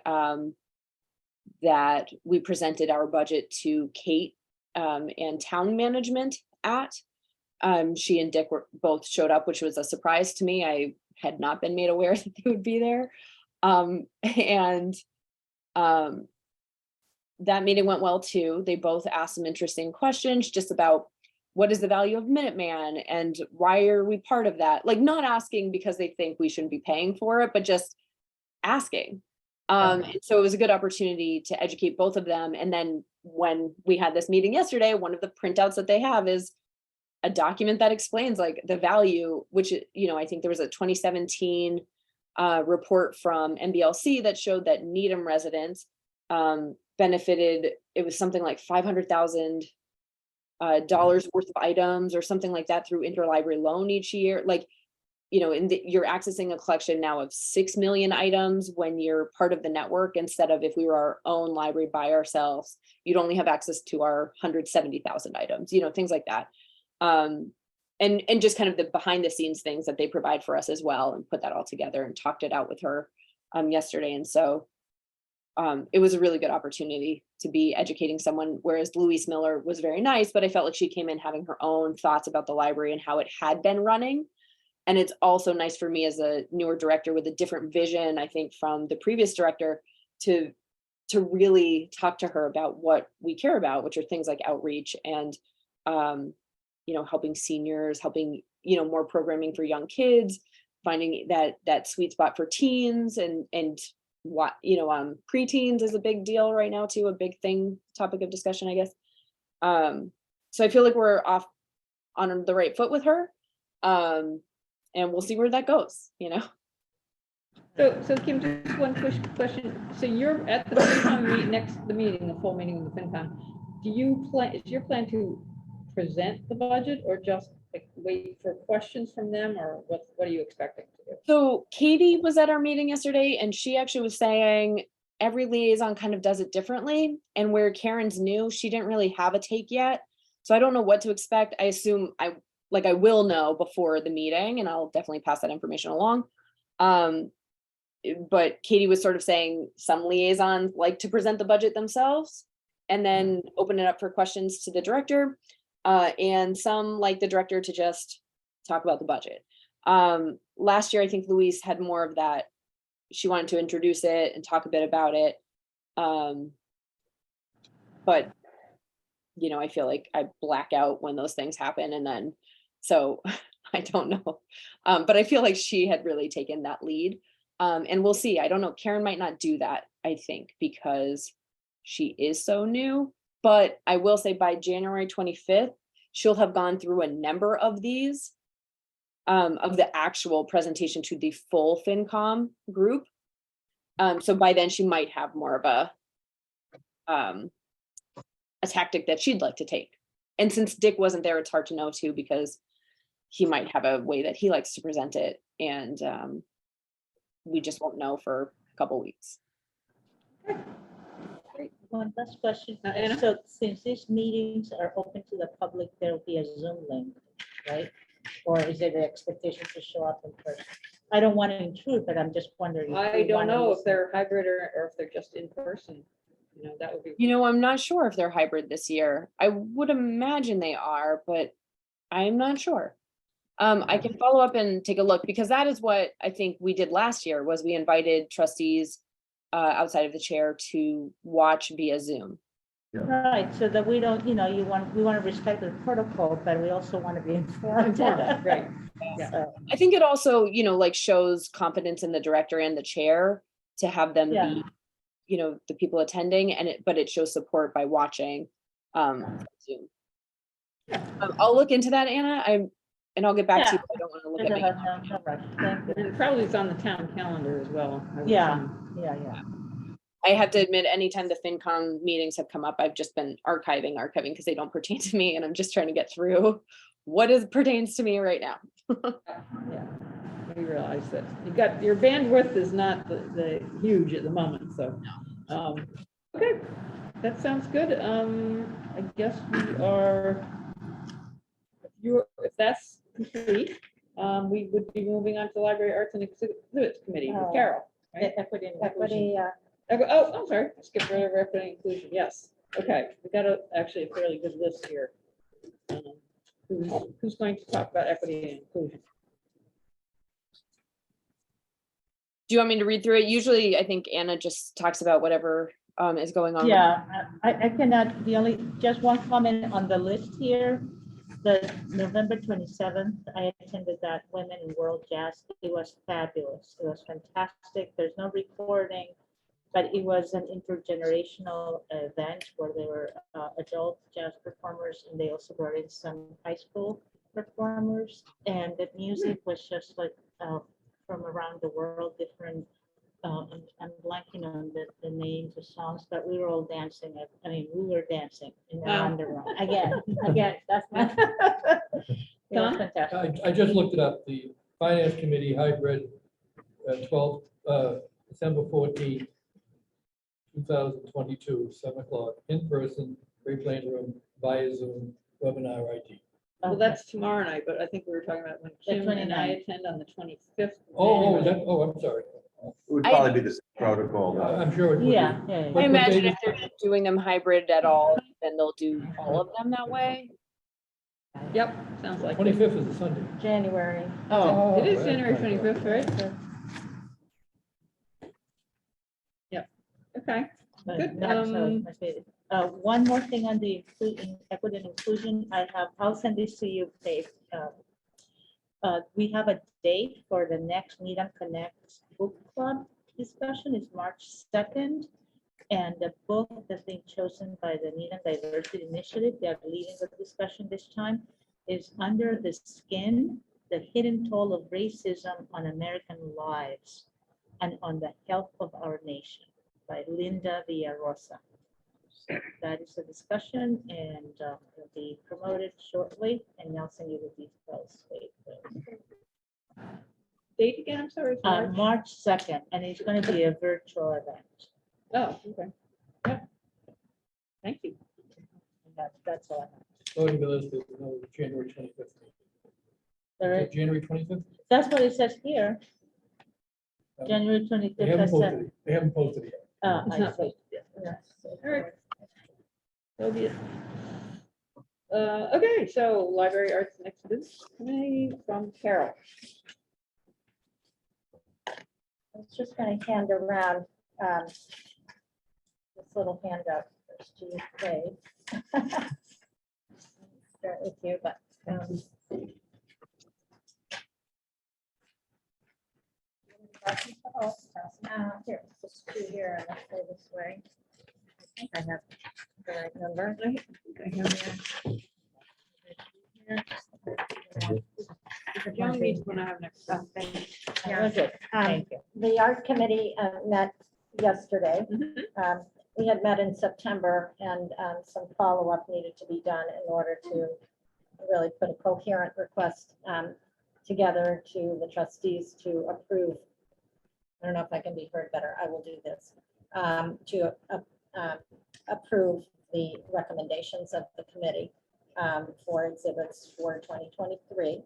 that we presented our budget to Kate and town management at. She and Dick both showed up, which was a surprise to me. I had not been made aware that they would be there. That meeting went well too. They both asked some interesting questions just about what is the value of Minuteman and why are we part of that? Like, not asking because they think we shouldn't be paying for it, but just asking. And so it was a good opportunity to educate both of them. And then when we had this meeting yesterday, one of the printouts that they have is a document that explains like the value, which, I think there was a 2017 report from MBLC that showed that Needham residents benefited, it was something like $500,000 worth of items or something like that through interlibrary loan each year. Like, you're accessing a collection now of 6 million items when you're part of the network, instead of if we were our own library by ourselves, you'd only have access to our 170,000 items, things like that. And just kind of the behind the scenes things that they provide for us as well, and put that all together and talked it out with her yesterday. And so it was a really good opportunity to be educating someone, whereas Louise Miller was very nice, but I felt like she came in having her own thoughts about the library and how it had been running. And it's also nice for me as a newer director with a different vision, I think, from the previous director to really talk to her about what we care about, which are things like outreach and helping seniors, helping, more programming for young kids, finding that sweet spot for teens and what, preteens is a big deal right now too, a big topic of discussion, I guess. So I feel like we're off on the right foot with her. And we'll see where that goes, So Kim, just one quick question. So you're at the FinCom the full meeting of the FinCom. Is your plan to present the budget or just like wait for questions from them, or what are you expecting to do? So Katie was at our meeting yesterday, and she actually was saying every liaison kind of does it differently. And where Karen's new, she didn't really have a take yet. So I don't know what to expect. I assume I will know before the meeting, and I'll definitely pass that information along. But Katie was sort of saying some liaisons like to present the budget themselves and then open it up for questions to the director. And some like the director to just talk about the budget. Last year, I think Louise had more of that. She wanted to introduce it and talk a bit about it. But, I feel like I black out when those things happen. And then, so I don't know. But I feel like she had really taken that lead. And we'll see. I don't know. Karen might not do that, I think, because she is so new. But I will say by January 25th, she'll have gone through a number of these, of the actual presentation to the full FinCom group. So by then she might have more of a tactic that she'd like to take. And since Dick wasn't there, it's hard to know too, because he might have a way that he likes to present it. And we just won't know for a couple weeks. One last question. Anna? So since these meetings are open to the public, there'll be a Zoom link, right? Or is it an expectation to show up in person? I don't want to intrude, but I'm just wondering. if I we don't wanna know if listen. they're hybrid or if they're just in person. You know, that would be. You know, I'm not sure if they're hybrid this year. I would imagine they are, but I'm not sure. I can follow up and take a look, because that is what I think we did last year, was we invited trustees outside of the chair to watch via Zoom. Right, so that we don't, we want to respect the protocol, but we also want to be informed. Right. Yeah. So, I think it also, like shows confidence in the director and the chair to have them Yeah. be, the people attending, but it shows support by watching Zoom. I'll look into that, Anna. And I'll get back to you. Yeah. I don't want to look I at don't my have no rush. Thank you. And probably it's on the town calendar as well. I would Yeah, assume. yeah. I have to admit, anytime the FinCom meetings have come up, I've just been archiving because they don't pertain to me, and I'm just trying to get through what pertains to me right now. Yeah, we realize that your bandwidth is not the huge at the moment, so. Okay, that sounds good. I guess we are, if that's complete, we would be moving on to the Library Arts and Exhibits Committee with Carol, right? Equity and Equity, Oh, I'm sorry, I skipped right over equity and inclusion, yes. Okay, we got actually a fairly good list here. Who's going to talk about equity and inclusion? Do you want me to read through it? Usually, I think Anna just talks about whatever is going on. Yeah, I cannot, just one comment on the list here. The November 27th, I attended that Women in World Jazz. It was fabulous. It was fantastic. There's no recording, but it was an intergenerational event where there were adult jazz performers, and they also brought in some high school performers. And the music was just like from around the world, different. I'm blanking on the names of songs, but we were all dancing. We were dancing in the Wow. underground. Again, that's not. It was Don? fantastic. I just looked it up, the Finance Committee hybrid, 12, December 14, 2022, 7 o'clock, in person, Great Plains Room, via Zoom, webinar ID. Well, that's tomorrow night, but I think we were talking about when The Kim and I 29th. attend on the 25th. Oh, I'm sorry. It would probably be the same protocol, though. I'm sure it would be. Yeah. I What imagine date if they're doing them hybrid at all, then they'll do all of them that way. Yep, sounds like it. 25th is a Sunday. January. Oh, It is right. January 25th, right? Yep, okay. Good, One more thing on the equity and inclusion, I'll send this to you, Dave. We have a date for the next Meet and Connect book club discussion is March 2nd. And the book that's being chosen by the Need and Diversity Initiative, they are leading the discussion this time, is Under the Skin, The Hidden Toll of Racism on American Lives and on the Health of Our Nation by Linda Villarosa. So that is a discussion, and it'll be promoted shortly, and I'll send you the details. Date again, I'm sorry. it's March? March 2nd, and it's going to be a virtual event. Oh, okay. Yep. Thank you. And that's all I have. According to this, there's no January 25th. All right. January 25th? That's what it says here, January They 25th. haven't I said- posted it. They haven't posted it yet. It's I not see. posted yet. Yes. All right. That'll be it. Okay, so Library Arts and Exhibits Committee from Carol. I was just going to hand around this little handout first to you, Dave. Start with you, but Here, just two here, and let's go this way. I think I have the right number. Joan needs one I have next. Oh, thank you. Yeah, good. Thank you. The art committee met yesterday. Mhm. We had met in September, and some follow-up needed to be done in order to really put a coherent request together to the trustees to approve. I don't know if I can be heard better. I will do this. To approve the recommendations of the committee for exhibits for 2023.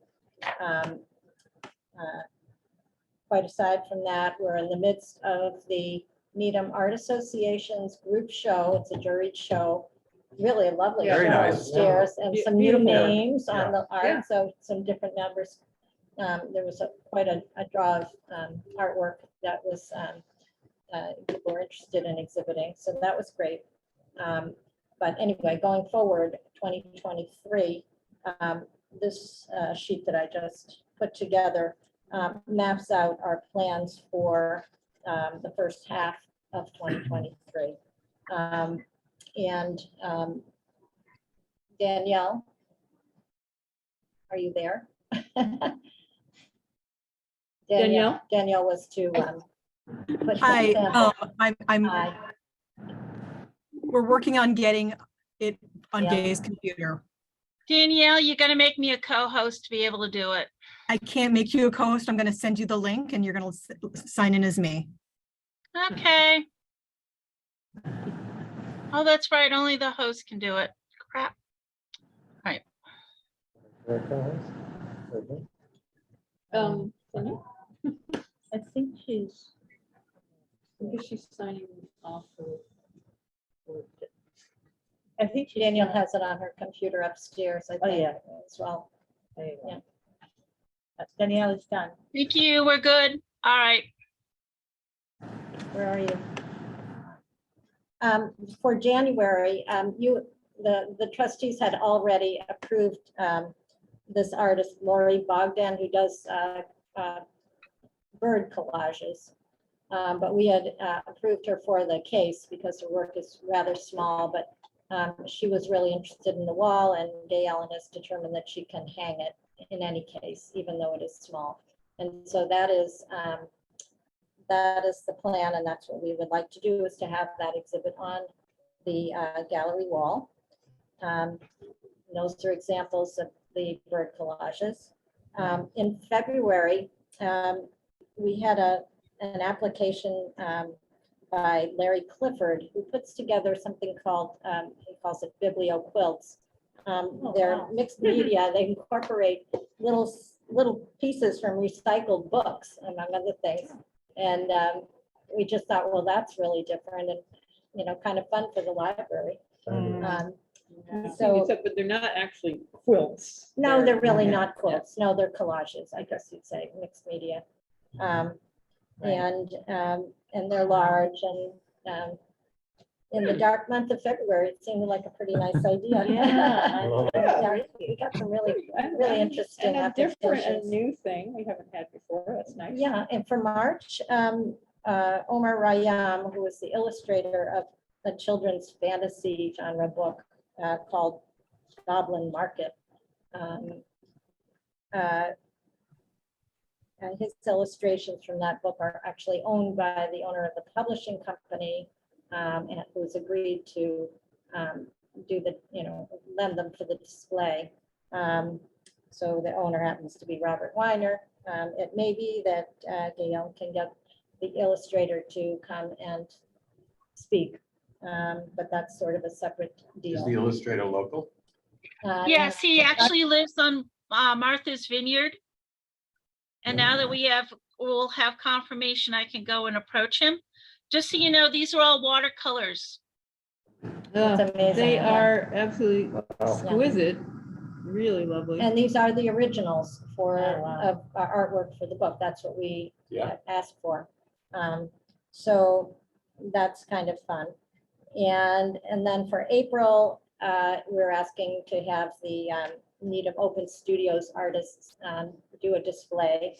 Quite aside from that, we're in the midst of the Needham Art Association's group show. It's a juried show. Really a lovely Very show nice. upstairs, and some new Beautiful. names on the Yeah. art, so some different members. There was quite a draw of artwork that was people were interested in exhibiting, so that was great. But anyway, going forward, 2023, this sheet that I just put together maps out our plans for the first half of 2023. And Danielle, are you there? Danielle? Danielle was to put Hi, some sample. I'm, Hi. we're working on getting it on Yeah. Gay's computer. Danielle, you're gonna make me a co-host to be able to do it. I can't make you a co-host. I'm gonna send you the link and you're gonna sign in as me. Okay. Oh, that's right. Only the host can do it. Crap. Sonia? I think she's, I guess she's signing off for. I think she's. Danielle has it on her computer upstairs, I Oh, think, yeah. as well. There you go. Yeah. Danielle is done. Thank you. We're good. All right. Where are you? For January, the trustees had already approved this artist, Lori Bogdan, who does bird collages. But we had approved her for the case because her work is rather small, but she was really interested in the wall, and Gay Ellen has determined that she can hang it in any case, even though it is small. And so that is the plan, and that's what we would like to do, is to have that exhibit on the gallery wall. Those are examples of the bird collages. In February, we had an application by Larry Clifford, who puts together something called, he calls it Biblio Quilts. They're wow. mixed media. They incorporate little pieces from recycled books, among other things. And we just thought, well, that's really different and, kind of fun for the library. So, But they're not actually quilts. no, they're really yeah, not quilts. No, they're collages, I guess you'd say, mixed media. And they're large, and in the dark month of February, it seemed like a pretty nice idea. Yeah. Yeah, we got some really interesting And a different, a applications. new thing we haven't had before. That's nice. Yeah, and for March, Omar Rayam, who is the illustrator of a children's fantasy genre book called Goblin Market. And his illustrations from that book are actually owned by the owner of the publishing company, and who's agreed to do the, lend them for the display. So the owner happens to be Robert Weiner. It may be that Gail can get the illustrator to come and speak, but that's sort of a separate Is the deal. illustrator local? Yes, he actually lives on Martha's Vineyard. And now that we'll have confirmation, I can go and approach him. Just so you know, these are all watercolors. It's amazing, They yeah. are absolutely exquisite, really lovely. And these are the originals for Oh, wow. of our artwork for the book. That's what we Yeah. asked for. So that's kind of fun. And then for April, we're asking to have the Needham Open Studios artists do a display.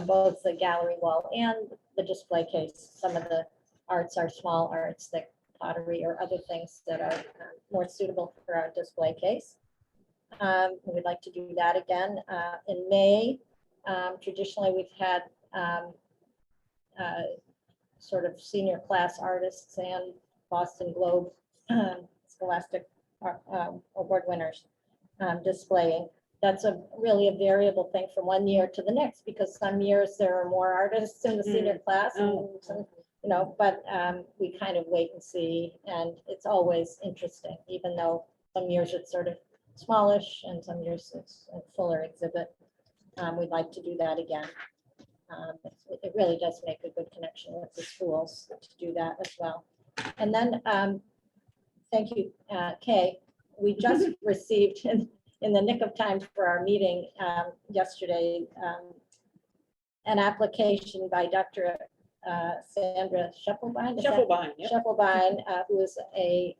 both the gallery wall and the display case. Some of the arts are small arts, like pottery or other things that are more suitable for our display case. We'd like to do that again. In May, traditionally we've had sort of senior class artists and Boston Globe Scholastic Award winners displaying. That's really a variable thing from one year to the next, because some years there are more artists in the senior class, and some, you know, but we kind of wait and see, and it's always interesting, even though some years it's sort of smallish and some years it's a fuller exhibit. We'd like to do that again. It really does make a good connection with the schools to do that as well. And then, thank you, Kay. We just received in the nick of time for our meeting yesterday, an application by Dr. Sandra Scheffelbein. Scheffelbein, yep. Scheffelbein, who is a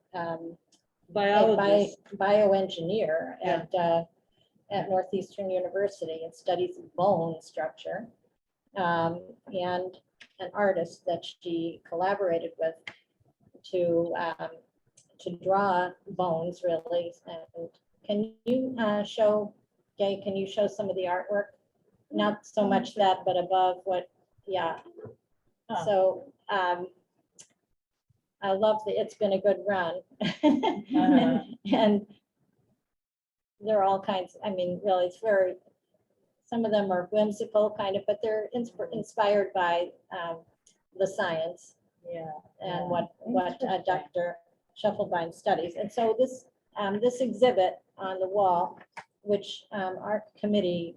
Biologist. bioengineer at Northeastern University and studies bone structure, and an artist that she collaborated with to draw bones, really. And can you show, Gay, can you show some of the artwork? Not so much that, but above what, yeah. So I love that it's been a good run. And there are all kinds, I mean, really, it's very, some of them are whimsical kind of, but they're inspired by the science. Yeah. And what Dr. Scheffelbein studies. And so this this exhibit on the wall, which our committee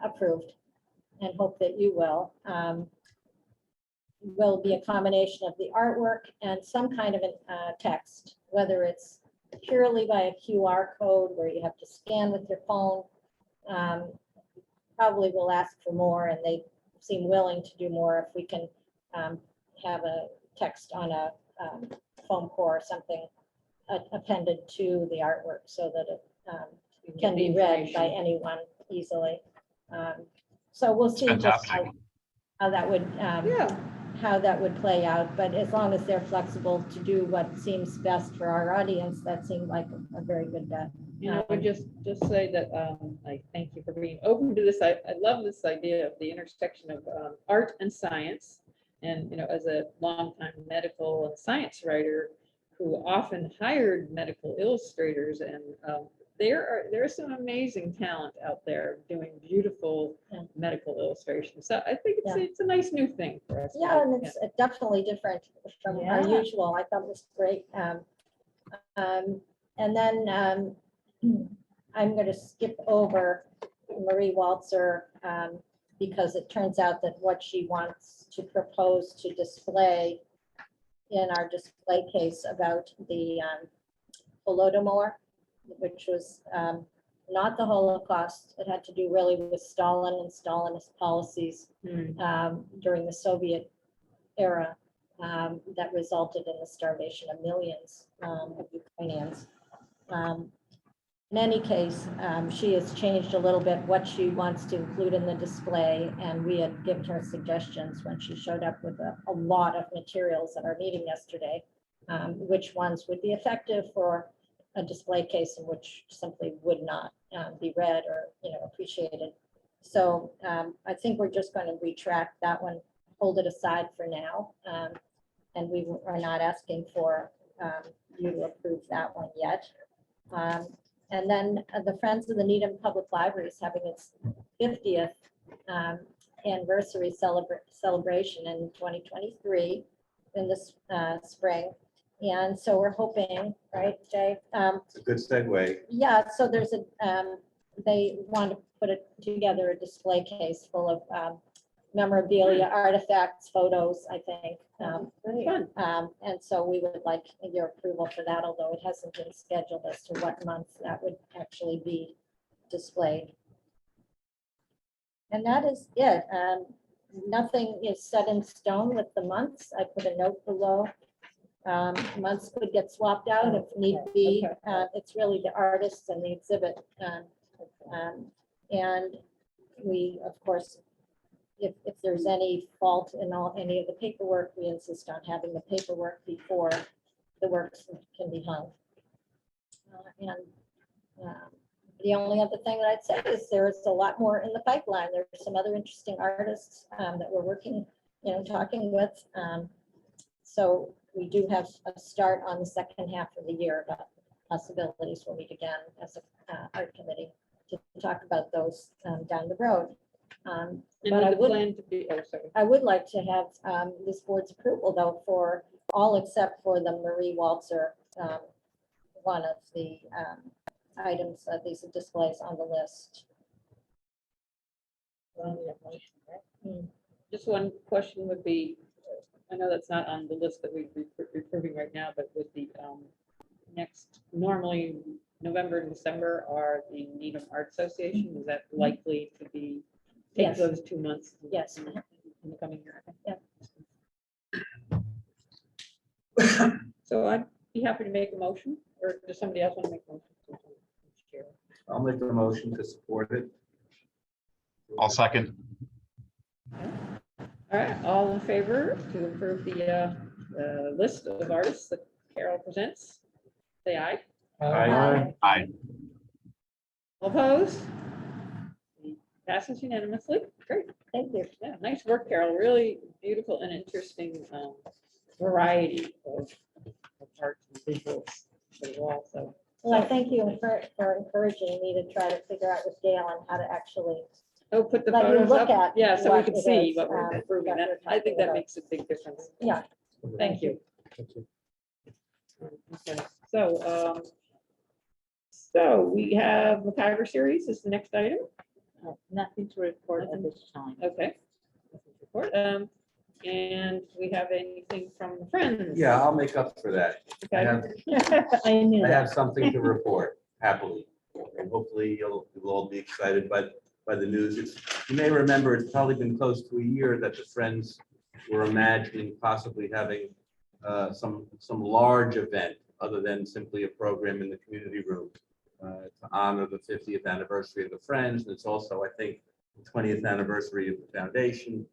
approved and hope that you will be a combination of the artwork and some kind of a text, whether it's purely by a QR code where you have to scan with your phone. Probably will ask for more, and they seem willing to do more if we can have a text on a foam core or something appended to the artwork so that it can be read by anyone easily. So we'll see just how that would how that would play out. But as long as they're flexible to do what seems best for our audience, that seemed like a very good bet. You know, I would just say that I thank you for being open to this. I love this idea of the intersection of art and science. And, you know, as a longtime medical and science writer who often hired medical illustrators, and there's some amazing talent out there doing beautiful medical illustrations. So I think it's a nice new thing for us. Yeah, and it's definitely different from our usual. I thought it was great. And then I'm going to skip over Marie Waltzer because it turns out that what she wants to propose to display in our display case about the Holodomor, which was not the Holocaust. It had to do really with Stalin and Stalinist policies during the Soviet era that resulted in the starvation of millions of Ukrainians. In any case, she has changed a little bit what she wants to include in the display, and we had given her suggestions when she showed up with a lot of materials at our meeting yesterday, which ones would be effective for a display case and which simply would not be read or appreciated. So I think we're just going to retract that one, hold it aside for now, and we are not asking for you to approve that one yet. And then the Friends of the Needham Public Library is having its 50th anniversary celebration in 2023 in the spring. And so we're hoping, right, Jay? It's a good segue. Yeah, so there's they want to put together a display case full of memorabilia, artifacts, photos, I think. And so we would like your approval for that, although it hasn't been scheduled as to what month that would actually be displayed. And that is it. Nothing is set in stone with the months. I put a note below. Months could get swapped out if need be. It's really the artists and the exhibit. And we, of course, if there's any fault in any of the paperwork, we insist on having the paperwork before the works can be hung. The only other thing that I'd say is there's a lot more in the pipeline. There's some other interesting artists that we're working, talking with. So we do have a start on the second half of the year about possibilities. We'll meet again as a art committee to talk about those down the road. And But I with the would, plan to be, oh, sorry. I would like to have this board's approval though for all except for the Marie Walzer, one of the items of these displays on the list. Just one question would be, I know that's not on the list that we're approving right now, but with the next, normally November and December are the Needham Art Association. Is that likely to be, take Yes. those 2 months? Yes. In the coming year? Yeah. So I'd be happy to make a motion, or does somebody else want to make a motion? I'll make the motion to support it. I'll second. All right, all in favor to approve the list of artists that Carol presents? Say aye. Aye. All opposed? Passes unanimously. Great. Thank you. Yeah, nice work, Carol. Really beautiful and interesting variety of art and visuals for the wall. So, Well, I thank you for encouraging me to try to figure out with Gail on how to actually, oh, put the Let you photos look up. at Yeah, so we what can it see is, what we're approving. that That, we're I think talking that about. makes a big difference. yeah. Thank you. Okay, so we have MacGyver series is the next item. Nothing to report at Nothing. this time. Okay. Report. And we have anything from the Friends? Yeah, I'll make up for that. I Okay. have, I knew I that. have something to report happily. And hopefully you'll all be excited by the news. You may remember, it's probably been close to a year that the Friends were imagining possibly having some large event other than simply a program in the community room to honor the 50th anniversary of the Friends. And it's also, I think, the 20th anniversary of the foundation.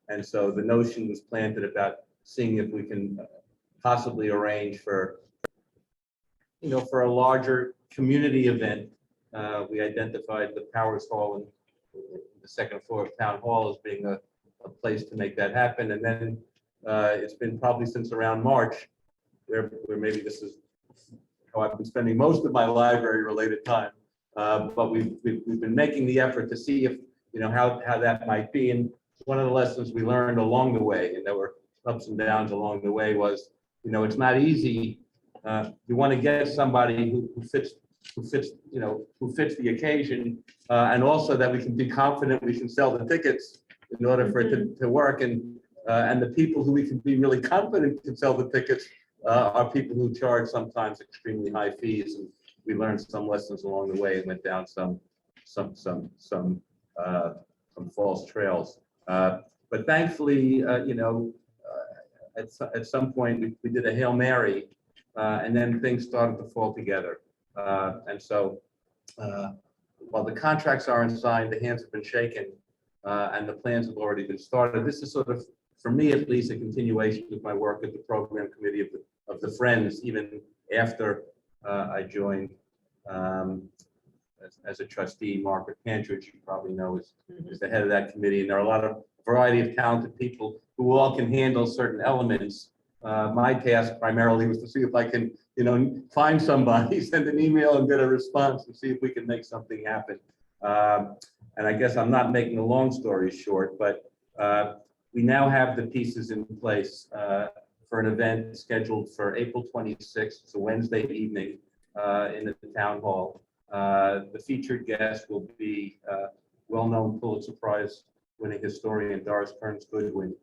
And so the notion was planted about seeing if we can possibly arrange for, for a larger community event. We identified the Powers Hall and the second floor of Town Hall as being a place to make that happen. And then it's been probably since around March, where maybe this is how I've been spending most of my library-related time. But we've been making the effort to see if, how that might be. And one of the lessons we learned along the way, and there were ups and downs along the way, was, it's not easy. You want to get somebody who fits the occasion, and also that we can be confident we can sell the tickets in order for it to work. And the people who we can be really confident can sell the tickets are people who charge sometimes extremely high fees. And we learned some lessons along the way and went down some false trails. But thankfully, at some point we did a Hail Mary, and then things started to fall together. And so while the contracts aren't signed, the hands have been shaken, and the plans have already been started. This is sort of, for me at least, a continuation of my work at the program committee of the Friends, even after I joined as a trustee. Margaret Pantridge, you probably know, is the head of that committee. And there are a lot of variety of talented people who all can handle certain elements. My task primarily was to see if I can, find somebody, send an email and get a response and see if we can make something happen. And I guess I'm not making a long story short, but we now have the pieces in place for an event scheduled for April 26th. It's a Wednesday evening in the town hall. The featured guest will be well-known Pulitzer Prize winning historian Doris Kearns Goodwin.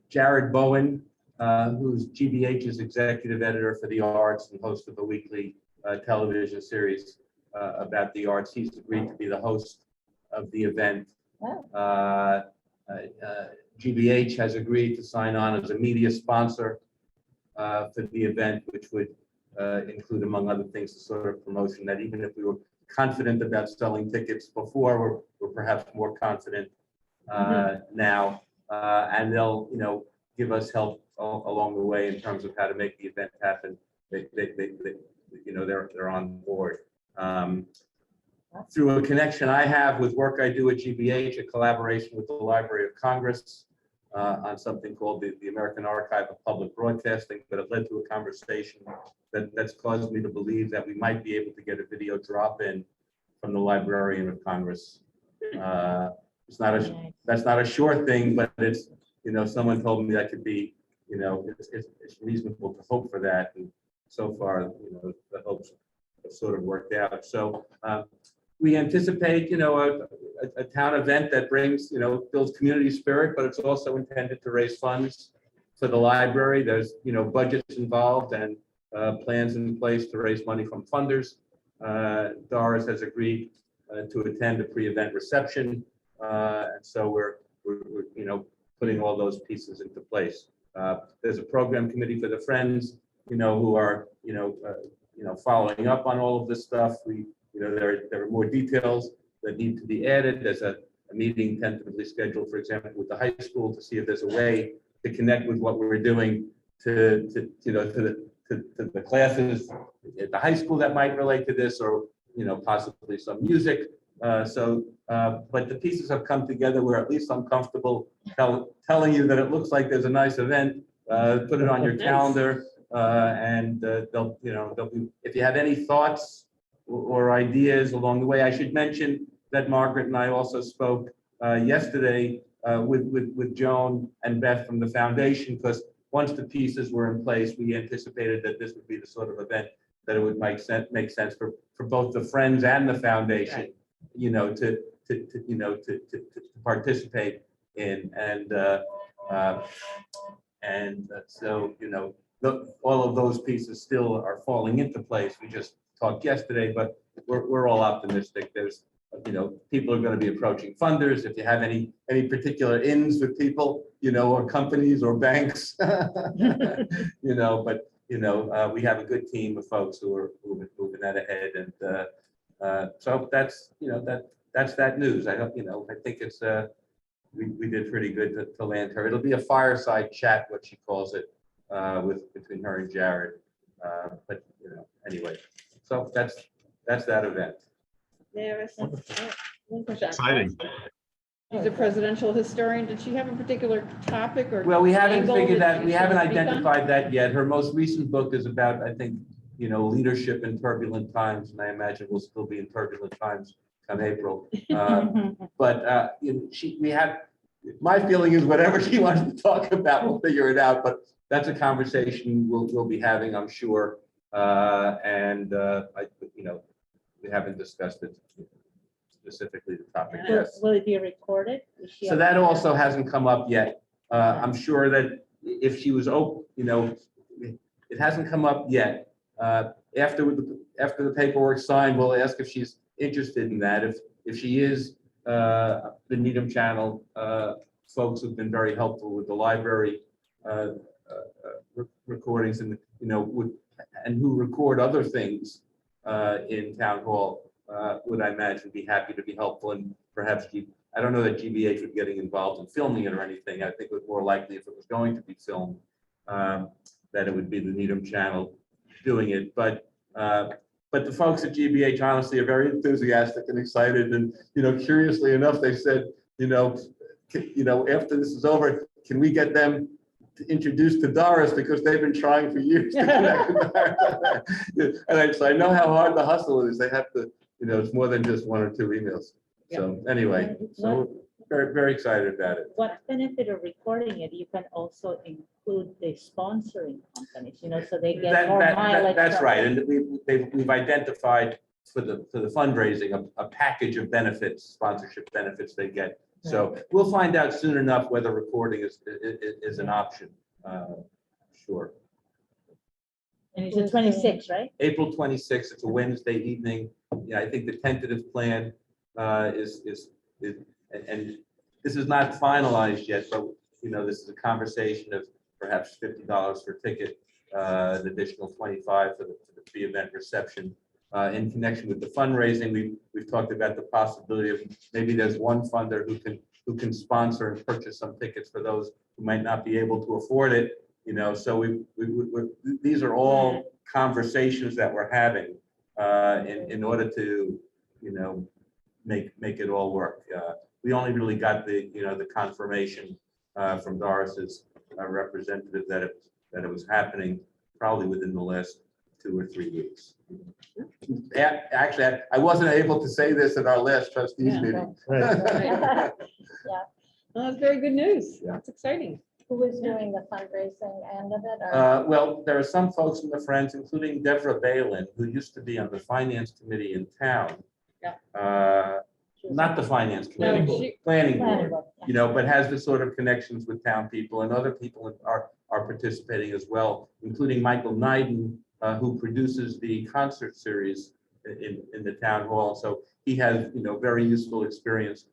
Jared Bowen, who's GBH's executive editor for the arts and host of a weekly television series about the arts. He's agreed to be the host of the event. GBH has agreed to sign on as a media sponsor for the event, which would include, among other things, the sort of promotion that even if we were confident about selling tickets before. We're perhaps more confident now, and they'll, give us help along the way in terms of how to make the event happen. They're on board. Through a connection I have with work I do at GBH, a collaboration with the Library of Congress on something called the American Archive of Public Broadcasting, but it led to a conversation that's caused me to believe that we might be able to get a video drop-in from the Librarian of Congress. That's not a sure thing, but it's, someone told me that could be, it's reasonable to hope for that. And so far, the hopes have sort of worked out. So we anticipate, a town event that brings, builds community spirit, but it's also intended to raise funds for the library. There's, budgets involved and plans in place to raise money from funders. Doris has agreed to attend a pre-event reception. And so we're putting all those pieces into place. There's a program committee for the Friends, who are, following up on all of this stuff. There are more details that need to be added. There's a meeting tentatively scheduled, for example, with the high school to see if there's a way to connect with what we're doing to the classes at the high school that might relate to this, or possibly some music. But the pieces have come together where at least I'm comfortable telling you that it looks like there's a nice event. Put it on your calendar, and they'll be. If you have any thoughts or ideas along the way, I should mention that Margaret and I also spoke yesterday with Joan and Beth from the foundation, because once the pieces were in place, we anticipated that this would be the sort of event that it would make sense for both the Friends and the foundation, to participate in, and so all of those pieces still are falling into place. We just talked yesterday, but we're all optimistic. There's people are going to be approaching funders. If you have any particular ins with people, or companies or banks, but we have a good team of folks who are moving that ahead, and so that's that's that news. I don't, I think it's we did pretty good to land her. It'll be a fireside chat, what she calls it, between her and Jared. But anyway, so that's that event. Exciting. She's a presidential historian. Did she have a particular topic or? Well, we haven't angle figured that that, she we should haven't speak on? identified that yet. Her most recent book is about, I think, leadership in turbulent times, and I imagine we'll still be in turbulent times come April. But we have, my feeling is whatever she wants to talk about, we'll figure it out. But that's a conversation we'll be having, I'm sure. And we haven't discussed it specifically, the topic. Yes. Will it be recorded? So that also hasn't come up yet. I'm sure that if she was open, it hasn't come up yet. After the paperwork's signed, we'll ask if she's interested in that. If she is, the Needham Channel folks have been very helpful with the library recordings, and who record other things in town hall. Would I imagine be happy to be helpful, and perhaps I don't know that GBH would be getting involved in filming it or anything. I think it was more likely, if it was going to be filmed, that it would be the Needham Channel doing it. But the folks at GBH honestly are very enthusiastic and excited, and curiously enough, they said, after this is over, can we get them to introduce to Doris, because they've been trying for years to connect with her. And so I know how hard the hustle is. They have to, it's more than just one or two emails. So anyway, so very, very excited about it. What benefit of recording it, you can also include the sponsoring companies, so they get more mileage. That's from right. it. And we've identified for the fundraising a package of benefits, sponsorship benefits they get. So we'll find out soon enough whether recording is an option. Sure. And it's the 26th, right? April 26th. It's a Wednesday evening. Yeah, I think the tentative plan is, and this is not finalized yet, but this is a conversation of perhaps $50 for ticket, an additional $25 for the pre-event reception. in connection with the fundraising. We've talked about the possibility of maybe there's one funder who can sponsor and purchase some tickets for those who might not be able to afford it. So these are all conversations that we're having in order to, make it all work. We only really got the confirmation from Doris's representative that it was happening probably within the last 2 or 3 weeks. Actually, I wasn't able to say this at our last trustees meeting. Right. Well, that's very good news. Yeah. That's exciting. Who is doing the fundraising end of it? Or- Well, there are some folks in the Friends, including Deborah Balin, who used to be on the finance committee in town. Yeah. Not the finance No, committee, planning Planning board, board, but has the sort of connections with town people, and other people are participating as well, including Michael Nyden, who produces the concert series in the town hall. So he has, very useful experience.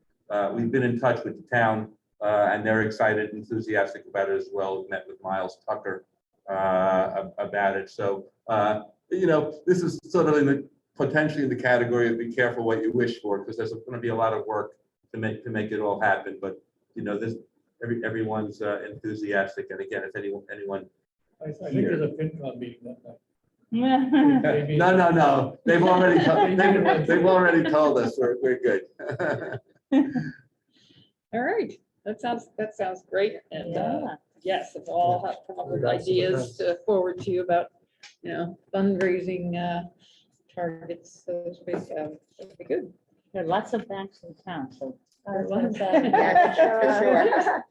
We've been in touch with the town, and they're excited, enthusiastic about it as well. We met with Miles Tucker about it. So, this is sort of potentially in the category of be careful what you wish for, because there's going to be a lot of work to make it all happen. But everyone's enthusiastic, and again, if anyone I think there's a FinCom meeting that night. Maybe- no, they've already told us we're good. All right. That sounds great. And Yeah. yes, if all have come up with ideas to forward to you about, fundraising targets, so to speak, that'd be good. There are lots of banks in town, so. I was gonna say, Yeah, for sure.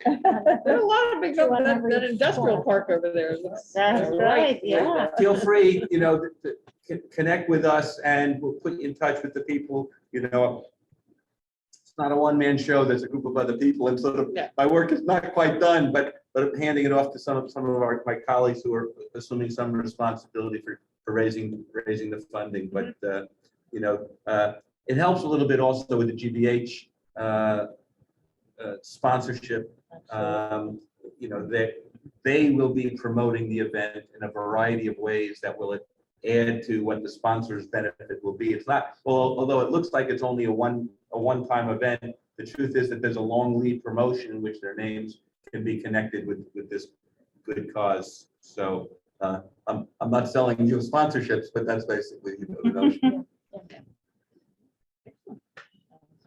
There's a lot of big, Two on that every industrial corner. park over there. looks That's right, yeah. Feel free, to connect with us, and we'll put you in touch with the people. It's not a one-man show. There's a group of other people, and sort of Yeah. my work is not quite done, but handing it off to some of my colleagues who are assuming some responsibility for raising the funding. But it helps a little bit also with the GBH sponsorship. They will be promoting the event in a variety of ways that will add to what the sponsor's benefit will be. It's not, although it looks like it's only a one-time event, the truth is that there's a long lead promotion in which their names can be connected with this good cause. So I'm not selling you sponsorships, but that's basically the notion.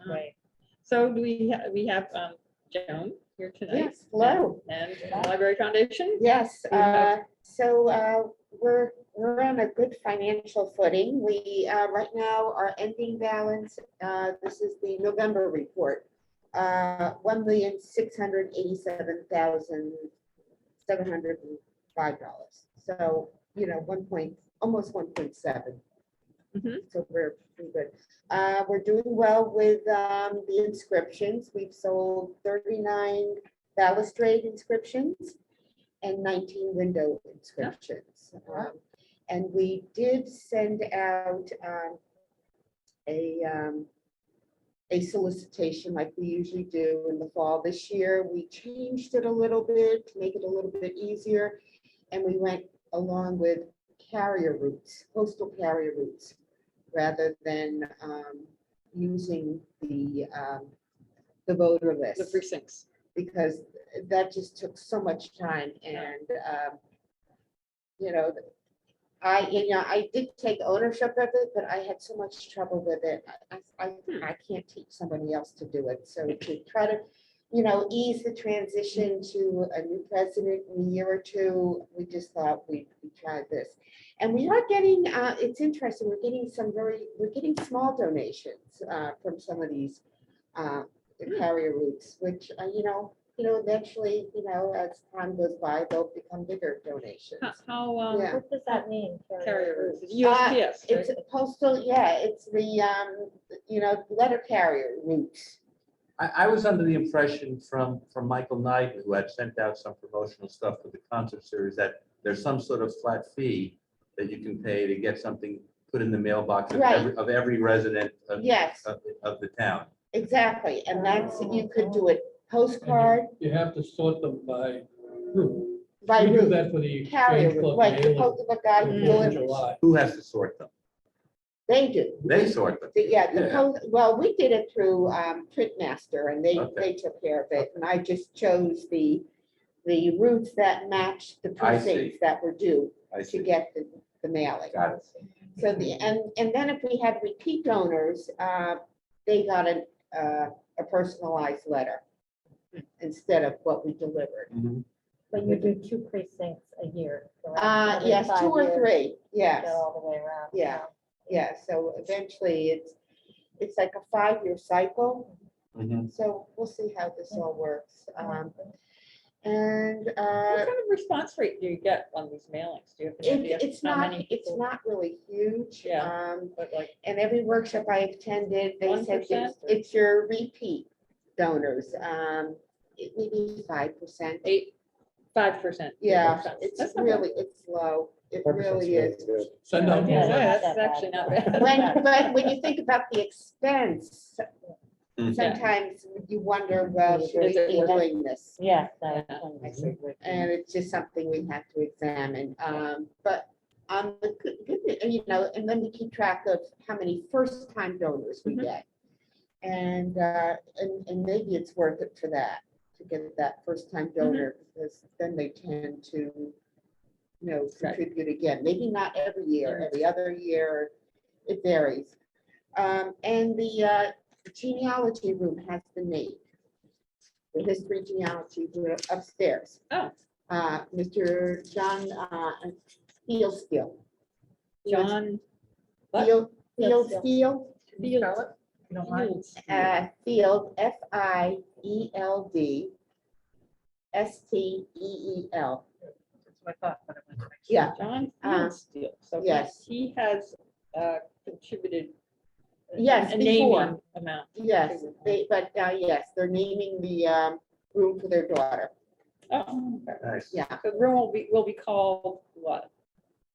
Right. So do we have Joan here tonight? Yes, hello. And from the Library Foundation? Yes, We have- we're on a good financial footing. We right now our ending balance, this is the November report, $1,687,705. So almost 1.7. So we're pretty good. We're doing well with the inscriptions. We've sold 39 balustrade inscriptions and 19 window inscriptions. And we did send out a solicitation like we usually do in the fall. This year, we changed it a little bit to make it a little bit easier. And we went along with carrier routes, postal carrier routes, rather than using the voter list. The precincts. Because that just took so much time, and I did take ownership of it, but I had so much trouble with it. I can't teach somebody else to do it. So to try to, ease the transition to a new president in a year or two, we just thought we'd try this. And we are getting, it's interesting, we're getting small donations from some of these carrier routes, which, eventually, as time goes by, they'll become bigger donations. How, Yeah. What does that mean? carrier, routes? USPS, It's right? a postal, it's the, letter carrier routes. I was under the impression from Michael Knight, who had sent out some promotional stuff for the concert series, that there's some sort of flat fee that you can pay to get something put in the mailbox of Right. every resident of Yes, the town. exactly. And that's, you could do it postcard You have to sort them by route. by We do route. that for the Carrier Exchange route, Club like the mailing guy who in delivers. July. Who has to sort them? They do. They sort them. Yeah, Yeah. well, we did it through Printmaster and they Okay. took care of it. And I just chose the routes that matched the I see. precincts that were due I to see. get the mailing. Got it. So and then if we had repeat donors, they got a personalized letter instead of what we delivered. Mhm. But you do 2 precincts a year. correct? Every Yes, 5 2 or years, 3, yes. Go all the way around. Yeah. Yeah, so eventually it's like a 5-year cycle. Mhm. So we'll see how this all works. And What kind of response rate do you get on these mailings? Do you have any idea? it's how not, many it's people- not really huge. Yeah. But like, And every workshop I attended, they said 1% or- it's your repeat donors. It may be 5%. 5%. Yeah, That's it's not bad. really, it's low. It 5% really is. good. Send out. Yeah, more letters. that's actually not bad. But when you think about the expense, Mhm. sometimes you wonder, well, should we Is it be worth it? doing this? Yeah. And it's just something we have to examine. But on the you know, and then we keep track of how many first-time donors we Mhm. get. And maybe it's worth it for that, to get that first-time donor, because then they tend to, contribute again. Maybe not every year, every other year, it varies. And the genealogy room has been made. The history genealogy room upstairs. Oh. Mr. John Fieldsteel. John, what? Fieldsteel. Fields. Field, Field, Steel. That's what I thought, but it was. Yeah, John Fieldsteel. So yes. he has contributed. Yes, a before. naming amount. Yes, but yes, they're naming the room for their daughter. Oh, okay. Nice. Yeah, So the room will be called what?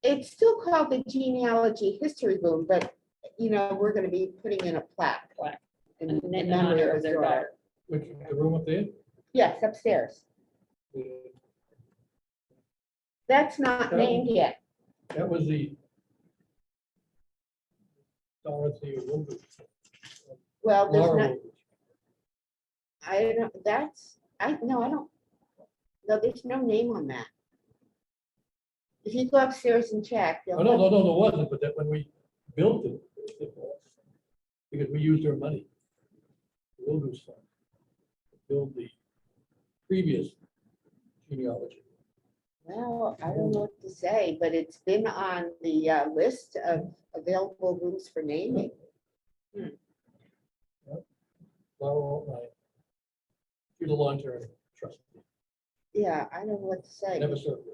it's still called the genealogy history room, but we're going to be putting in a plaque Plaque. in In memory honor of of his their daughter. Which, the room up there? Yes, upstairs. That's not That named yet. That was the Dorothy Wilbur. Well, there's Laura not, Wilbur. I don't, that's, I don't, no, there's no name on that. If you go upstairs and check. Oh, no, there wasn't, but that when we built it was. Because we used our money. Wilbur's fund. To build the previous genealogy. Well, I don't know what to say, but it's been on the list of available rooms for naming. Laura Altnight. She's a long-term trustee. Yeah, I don't know what to say, Never served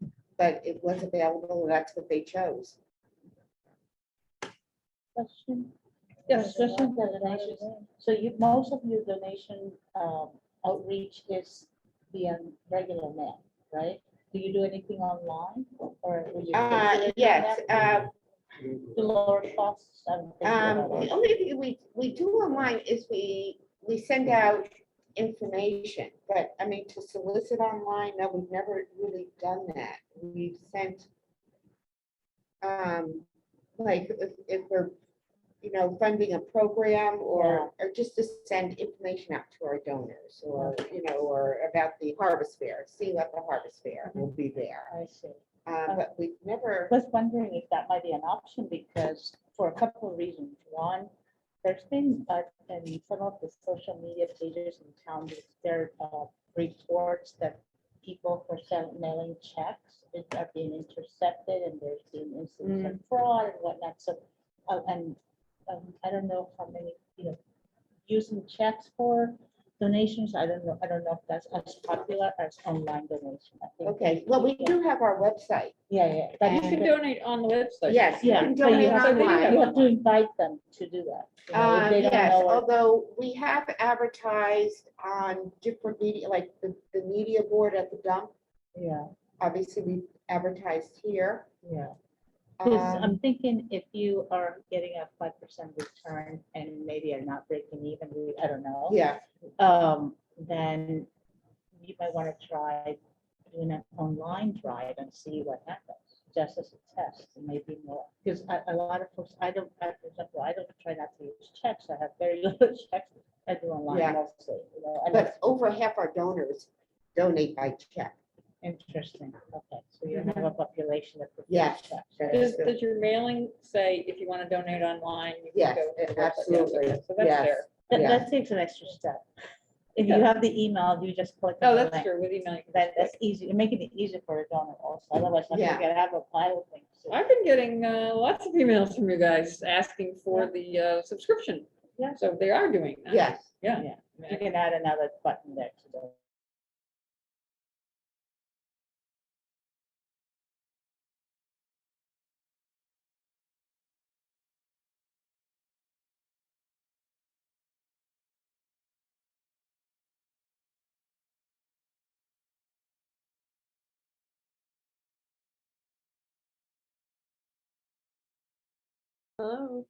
it. but it was available and that's what they chose. Question. Yes, Question for donations. So most of your donation outreach is via regular mail, right? Do you do anything online or? will you consider doing Yes, that? To lower costs. I'm thinking about the it. only thing we do online is we send out information, but I mean, to solicit online, no, we've never really done that. We've sent, like, if we're, funding a program or just to send information out to our donors or, or about the harvest fair, see what the harvest fair will be there. I see. But we've never, Was wondering if that might be an option because for a couple of reasons. One, there's been in some of the social media pages in town, there are reports that people for mailing checks are being intercepted and there's been instances of fraud and whatnot. So, I don't know how many, using checks for donations. I don't know if that's as popular as online donation. I think. okay, well, we do have our website. Yeah. But you And- can donate on the website. Yes, you Yeah, can but you donate have to, online. you have to invite them to do that. If they don't Yes, know what- although we have advertised on different media, like the media board at the dump. Yeah, Obviously, we advertised here. yeah. Because Um, I'm thinking if you are getting a 5% return and maybe are not breaking even, I don't know. Yeah, Then you might want to try doing an online drive and see what happens. just as a test, and maybe more, because a lot of folks, for example, I don't try not to use checks, I have very little checks, I do online Yeah. mostly, and But that's over half our donors donate by check. interesting, okay, so you have a population that prefers Yes. checks. Does your mailing say if you want to donate online? you can Yes, go to the website? Yeah, absolutely. okay, so that's Yes. there. Yeah. That takes an extra step. If you Yeah. have the email, you just click. Oh, on the that's link. true, with email. you can That's just click. easy, making it easier for a donor also, otherwise I Yeah. think I have a pile of things. to- I've been getting lots of emails from you guys asking for the subscription. Yeah. So they are doing that. Yes. Yeah. Yeah, you can add another button there to the. Hello.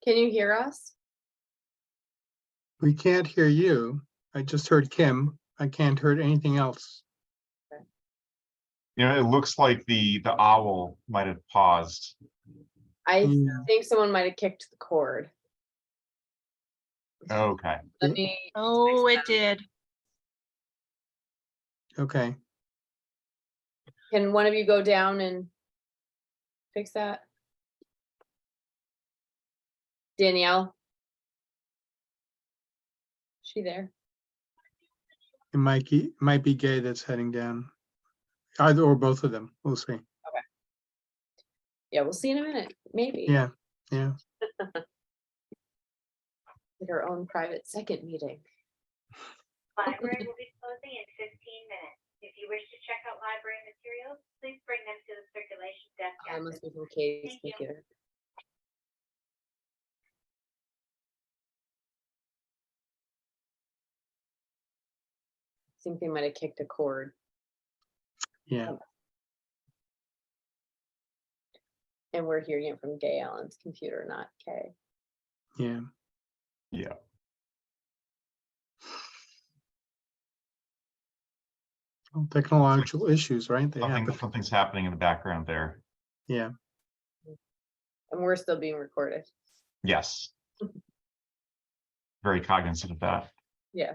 Can you hear us? We can't hear you. I just heard Kim. I can't hear anything else. You know, it looks like the owl might have paused. I Yeah. think someone might have kicked the cord. Okay. Let me. Oh, it did. Okay. Can one of you go down and fix that? Danielle? She there? It might be Gay that's heading down. Either or both of them. We'll see. Yeah, we'll see in a minute, maybe. Yeah. Yeah. Like our own private second meeting. Library will be closing in 15 minutes. If you wish to check out library materials, please bring them to the circulation desk. I after must be from Katie's Thank you. computer. I think they might have kicked a cord. Yeah. And we're hearing it from Gay Allen's computer, not Kay. Yeah. Yeah. Well, technological issues, right? They happen. Something's happening in the background there. Yeah. And we're still being recorded. Yes. Very cognizant of that. Yeah.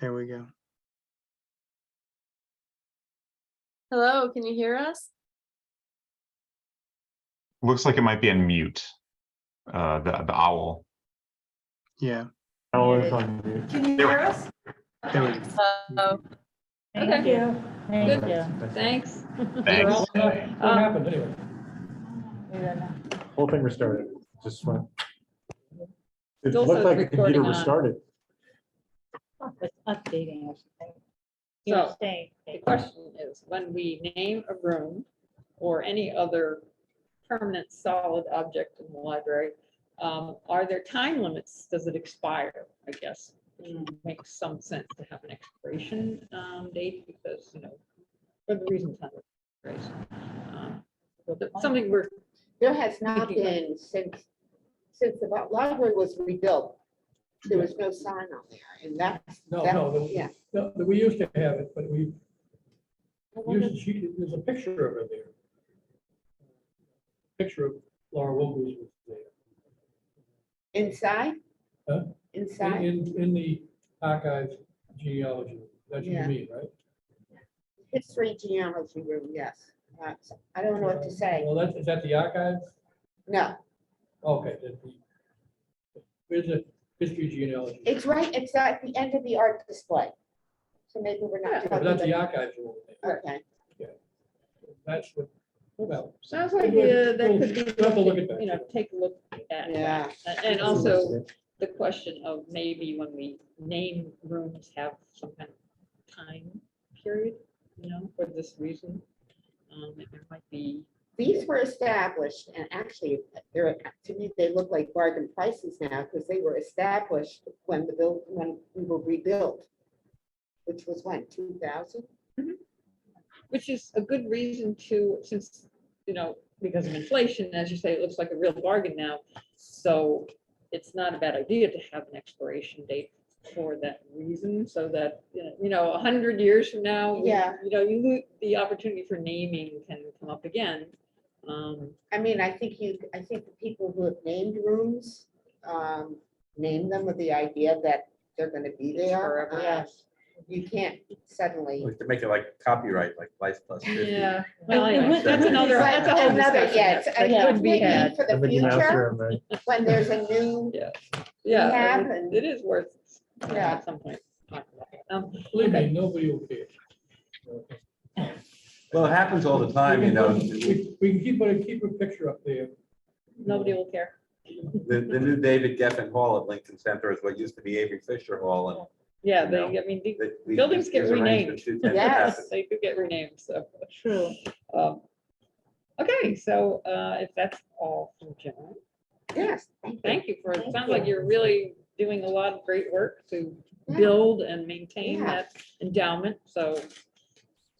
There we go. Hello, can you hear us? Looks like it might be on mute. The owl. Yeah. Owl is on mute. Can you hear us? There we go. Oh, Thank Okay. you, thank Good. you. Thanks. Thanks. What happened anyway? We don't know. Whole thing restarted, just went. It Still looked says like the computer recording on. restarted. It's updating or something. So, You're staying. The question is, when we name a room or any other permanent solid object in the library, are there time limits? Does it expire? I guess it makes some sense to have an expiration date because, for the reasons I raised. But something we're, There has not Thank you. been since the library was rebuilt. There was no sign on there, and that's. Yeah. No, we used to have it, but there's a picture of her there. Picture of Laura Wilbers was there. Inside? Huh? Inside? In the archives genealogy, that's what you Yeah. mean, right? History genealogy room, yes. I don't know what to say. Well, is that the archives? No, Okay. Where's the history genealogy? it's at the end of the art display. So maybe we're Yeah, not But talking that's the about. archives room there. Okay, That's what, well. sounds like We'll- that could be, we'll have to look at that. take a look at. yeah. And also the question of maybe when we name rooms have some kind of time period, for this reason. It might be, These were established, and actually, to me, they look like bargain prices now, because they were established when when we were rebuilt. Which was when, 2000? which is a good reason to, since, because of inflation, as you say, it looks like a real bargain now. So it's not a bad idea to have an expiration date for that reason, so that, 100 years from now, Yeah. you lose the opportunity for naming can come up again. I mean, I think the people who have named rooms, name them with the idea that they're gonna be there. forever. Yes. You can't suddenly. We have to make it like copyright, like life plus 50. Yeah, well, anyway, But that's another, that's a whole another, discussion. yeah, it's that a could be maybe had. for The the Mickey Mouse future, room, right? when there's a new, Yeah, have it and- it is worth, Yeah. at some point. talking about it. Believe me, Okay. nobody will care. Well, it happens all the time, We you can know. put- We can keep a picture up there. Nobody will care. The new David Geffen Hall at Lincoln Center is what used to be Avery Fisher Hall, and Yeah, You they, know, I mean, the we- buildings get these arrangements renamed. do tend to Yes. happen. They do get renamed, so. True. Okay, so if that's all from John, yes, thank you. thank you for, it Thank sounds you. like you're really doing a lot of great work to Yeah. build and maintain Yeah. that endowment, so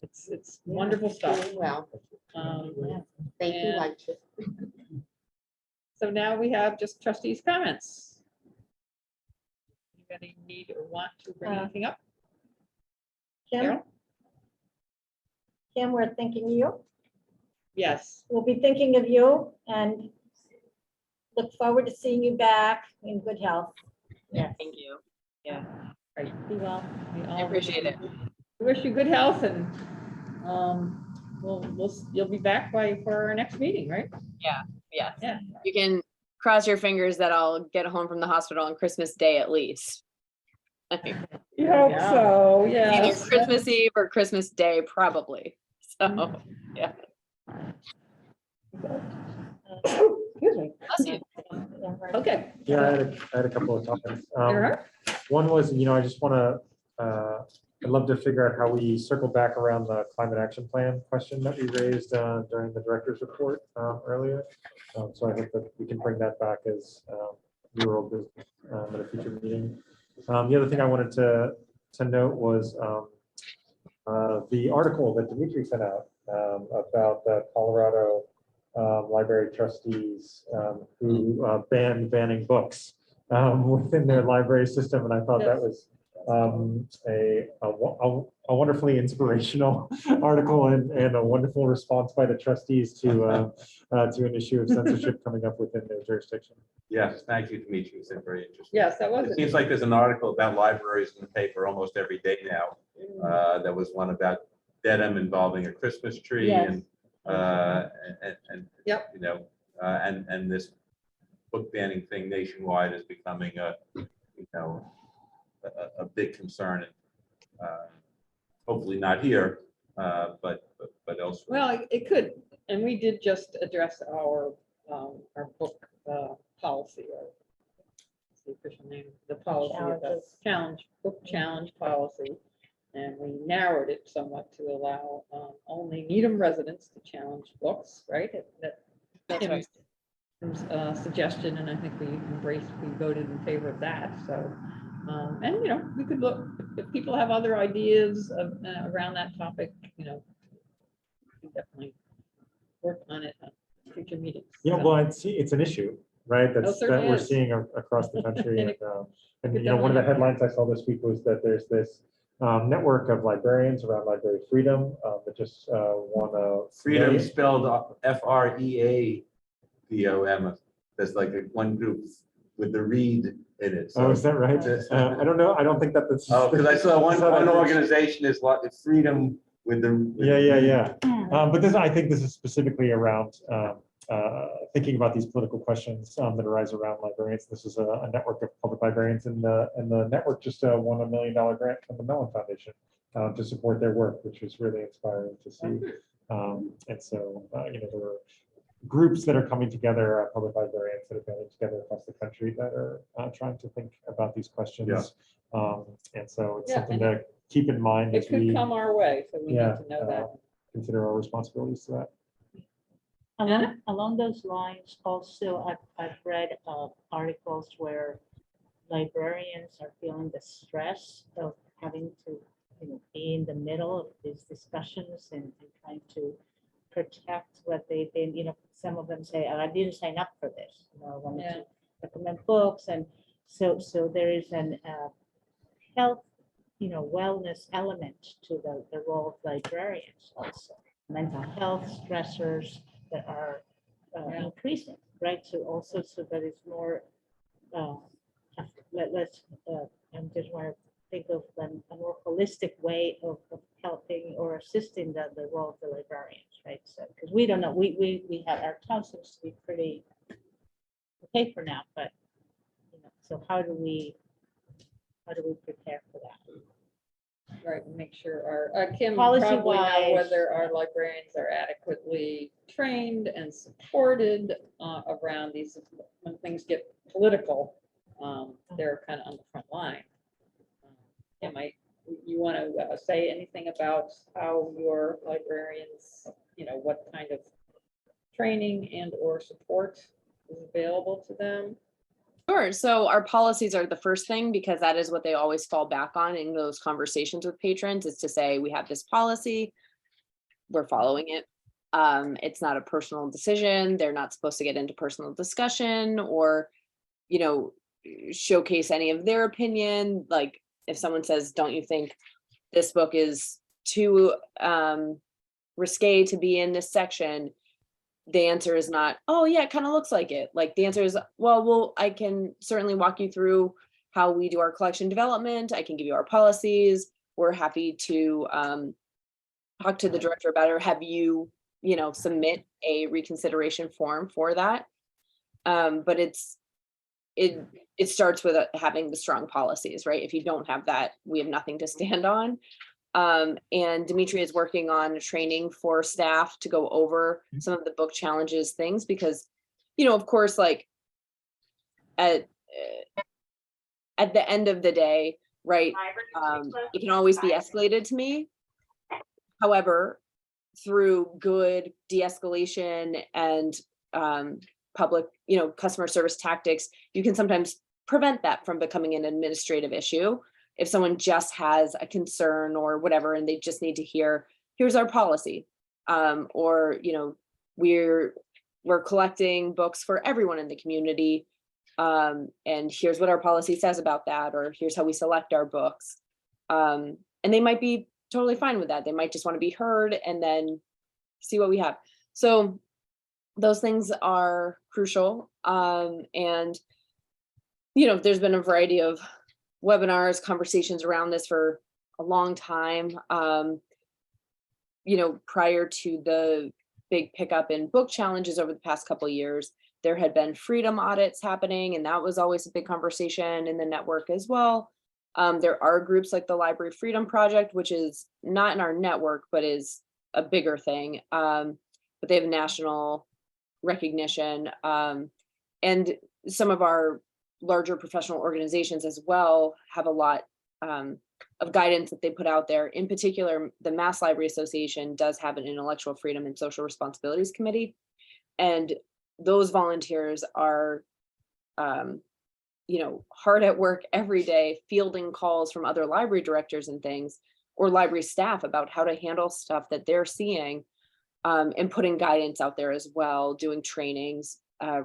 it's wonderful stuff. Doing well, thank you, And- like you. So now we have just trustees' comments. Anybody need or want to bring anything up? Kim, Carol? Kim, we're thinking of you. Yes. We'll be thinking of you and look forward to seeing you back in good health. Thank you. Yeah, Right. Be well. We I all appreciate it. wish you good health, and you'll be back for our next meeting, right? Yeah. Yeah. You can cross your fingers that I'll get home from the hospital on Christmas Day at least. I think You hope Yeah. so, either yes. Christmas Eve or Christmas Day, probably. So, yeah. Excuse me. Bless you. Okay. Yeah, I had a couple of topics. Sure. One was, I just want to, I'd love to figure out how we circle back around the climate action plan question that we raised during the director's report earlier. So I hope that we can bring that back as new or old business at a future meeting. The other thing I wanted to note was the article that Dimitri sent out about the Colorado library trustees who banning books within their library system. And I thought that was a wonderfully inspirational article and a wonderful response by the trustees to an issue of censorship coming up within their jurisdiction. Yes, thank you, Dimitri. It's very interesting. Yes, that was It it. seems like there's an article about libraries in the paper almost every day now. There was one about Dedham involving a Christmas tree Yes. and Yep. and this book banning thing nationwide is becoming a big concern. Hopefully not here, but elsewhere. Well, it could, and we did just address our book policy, or what's the official name, the policy of the book challenge policy. And we narrowed it somewhat to allow only Needham residents to challenge books, right? That's right. Tim's suggestion, and I think we voted in favor of that, so. And, we could look, if people have other ideas around that topic, we can definitely work on it at future meetings. Yeah, So, well, it's an issue, right? That certainly we're is. seeing across the country. And And one of the headlines I saw this week was that there's this network of librarians around library freedom that just want to. Freedom spelled FREADOM. There's like one group with the read in it. Oh, is that right? Yes. I don't know. I don't think that's. Oh, because I saw one that- organization is like freedom with the. Yeah. But I think this is specifically around thinking about these political questions that arise around librarians. This is a network of public librarians, and the network just won $1 million grant from the Mellon Foundation to support their work, which was really inspiring to see. And so, there were groups that are coming together, public librarians that are getting together across the country that are trying to think about these questions. Yeah. And so it's Yeah, something and to keep in mind It as could we come our way, so we need to know that. consider our responsibilities to that. Along those lines, also, I've read articles where librarians are feeling the stress of having to, be in the middle of these discussions and trying to protect what they've been, some of them say, oh, I didn't sign up for this, I wanted Yeah. to recommend books, and so there is an health, wellness element to the role of librarians also. Mental health stressors that are increasing, right? So also so that it's more, I'm just want to think of a more holistic way of helping or assisting the role of the librarians, right? So, because we don't know, we have, our town seems to be pretty okay for now, but, so how do we prepare for that? Right, and make sure our, Kim probably know Policy-wise, whether our librarians are adequately trained and supported around these, when things get political, they're kind of on the front line. Kim, you want to say anything about how your librarians, what kind of training and or support is available to them? Sure. So our policies are the first thing, because that is what they always fall back on in those conversations with patrons, is to say, we have this policy, we're following it. It's not a personal decision. They're not supposed to get into personal discussion or, showcase any of their opinion. Like if someone says, don't you think this book is too risque to be in this section? The answer is not, oh yeah, it kind of looks like it. Like the answer is, well, I can certainly walk you through how we do our collection development. I can give you our policies. We're happy to talk to the director about it, or have you, submit a reconsideration form for that. But it starts with having the strong policies, right? If you don't have that, we have nothing to stand on. And Dimitri is working on training for staff to go over some of the book challenges things, because, of course, like at the end of the day, right, it can always be escalated to me. However, through good de-escalation and public, customer service tactics, you can sometimes prevent that from becoming an administrative issue. If someone just has a concern or whatever, and they just need to hear, here's our policy, or, we're collecting books for everyone in the community, and here's what our policy says about that, or here's how we select our books. And they might be totally fine with that. They might just want to be heard and then see what we have. So those things are crucial. And, there's been a variety of webinars, conversations around this for a long time. Prior to the big pickup in book challenges over the past couple of years, there had been freedom audits happening, and that was always a big conversation in the network as well. There are groups like the Library Freedom Project, which is not in our network, but is a bigger thing. But they have national recognition. And some of our larger professional organizations as well have a lot of guidance that they put out there. In particular, the Mass Library Association does have an Intellectual Freedom and Social Responsibilities Committee. And those volunteers are, hard at work every day, fielding calls from other library directors and things, or library staff about how to handle stuff that they're seeing, and putting guidance out there as well, doing trainings.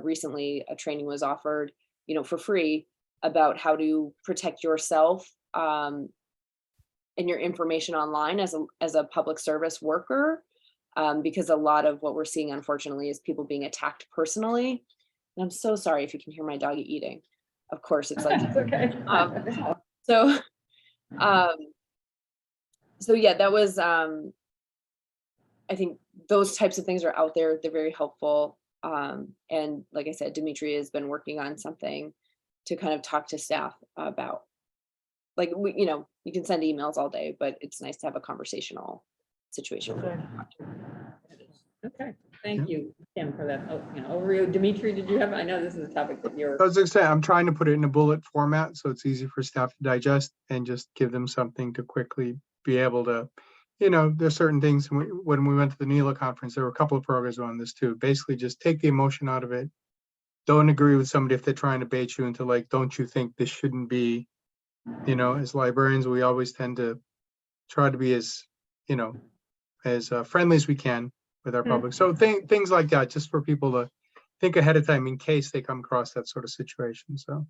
Recently, a training was offered, for free about how to protect yourself and your information online as a public service worker, because a lot of what we're seeing, unfortunately, is people being attacked personally. And I'm so sorry if you can hear my dog eating. Of course, it's like, It's okay. so yeah, that was, I think those types of things are out there. They're very helpful. And like I said, Dimitri has been working on something to kind of talk to staff about. Like, you can send emails all day, but it's nice to have a conversational situation. Okay, thank you, Kim, for that overview. Dimitri, did you have, I know this is a topic that you're. I was gonna say, I'm trying to put it in a bullet format, so it's easy for staff to digest and just give them something to quickly be able to, there's certain things, when we went to the NELA conference, there were a couple of programs on this too. Basically, just take the emotion out of it. Don't agree with somebody if they're trying to bait you into like, don't you think this shouldn't be, as librarians, we always tend to try to be as, as friendly as we can with our public. So things like that, just for people to think ahead of time in case they come across that sort of situation. So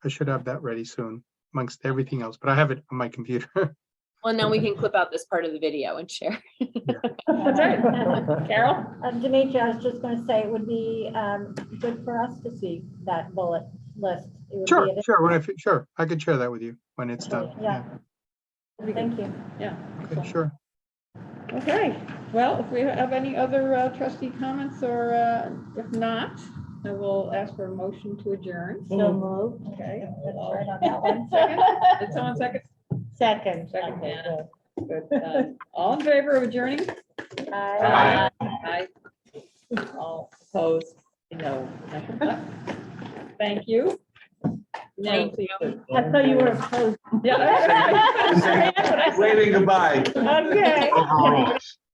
I should have that ready soon amongst everything else, but I have it on my computer. Well, now we can clip out this part of the video and share. That's right. Carol? Dimitri, I was just gonna say, it would be good for us to see that bullet list. It would be Sure, of sure. Sure, I could share that with you when it's done. Yeah. Thank you. Yeah. Okay, sure. Okay, well, if we have any other trustee comments or if not, I will ask for a motion to adjourn. So moved. Okay. That's right on that one. Second, did someone second? Second. Second, Okay, Hannah. Good. All in favor of adjourning? Aye. Aye. All opposed? No. Thank you. Thank you. I thought you were opposed. Yeah. Waving goodbye. Okay. Overruled.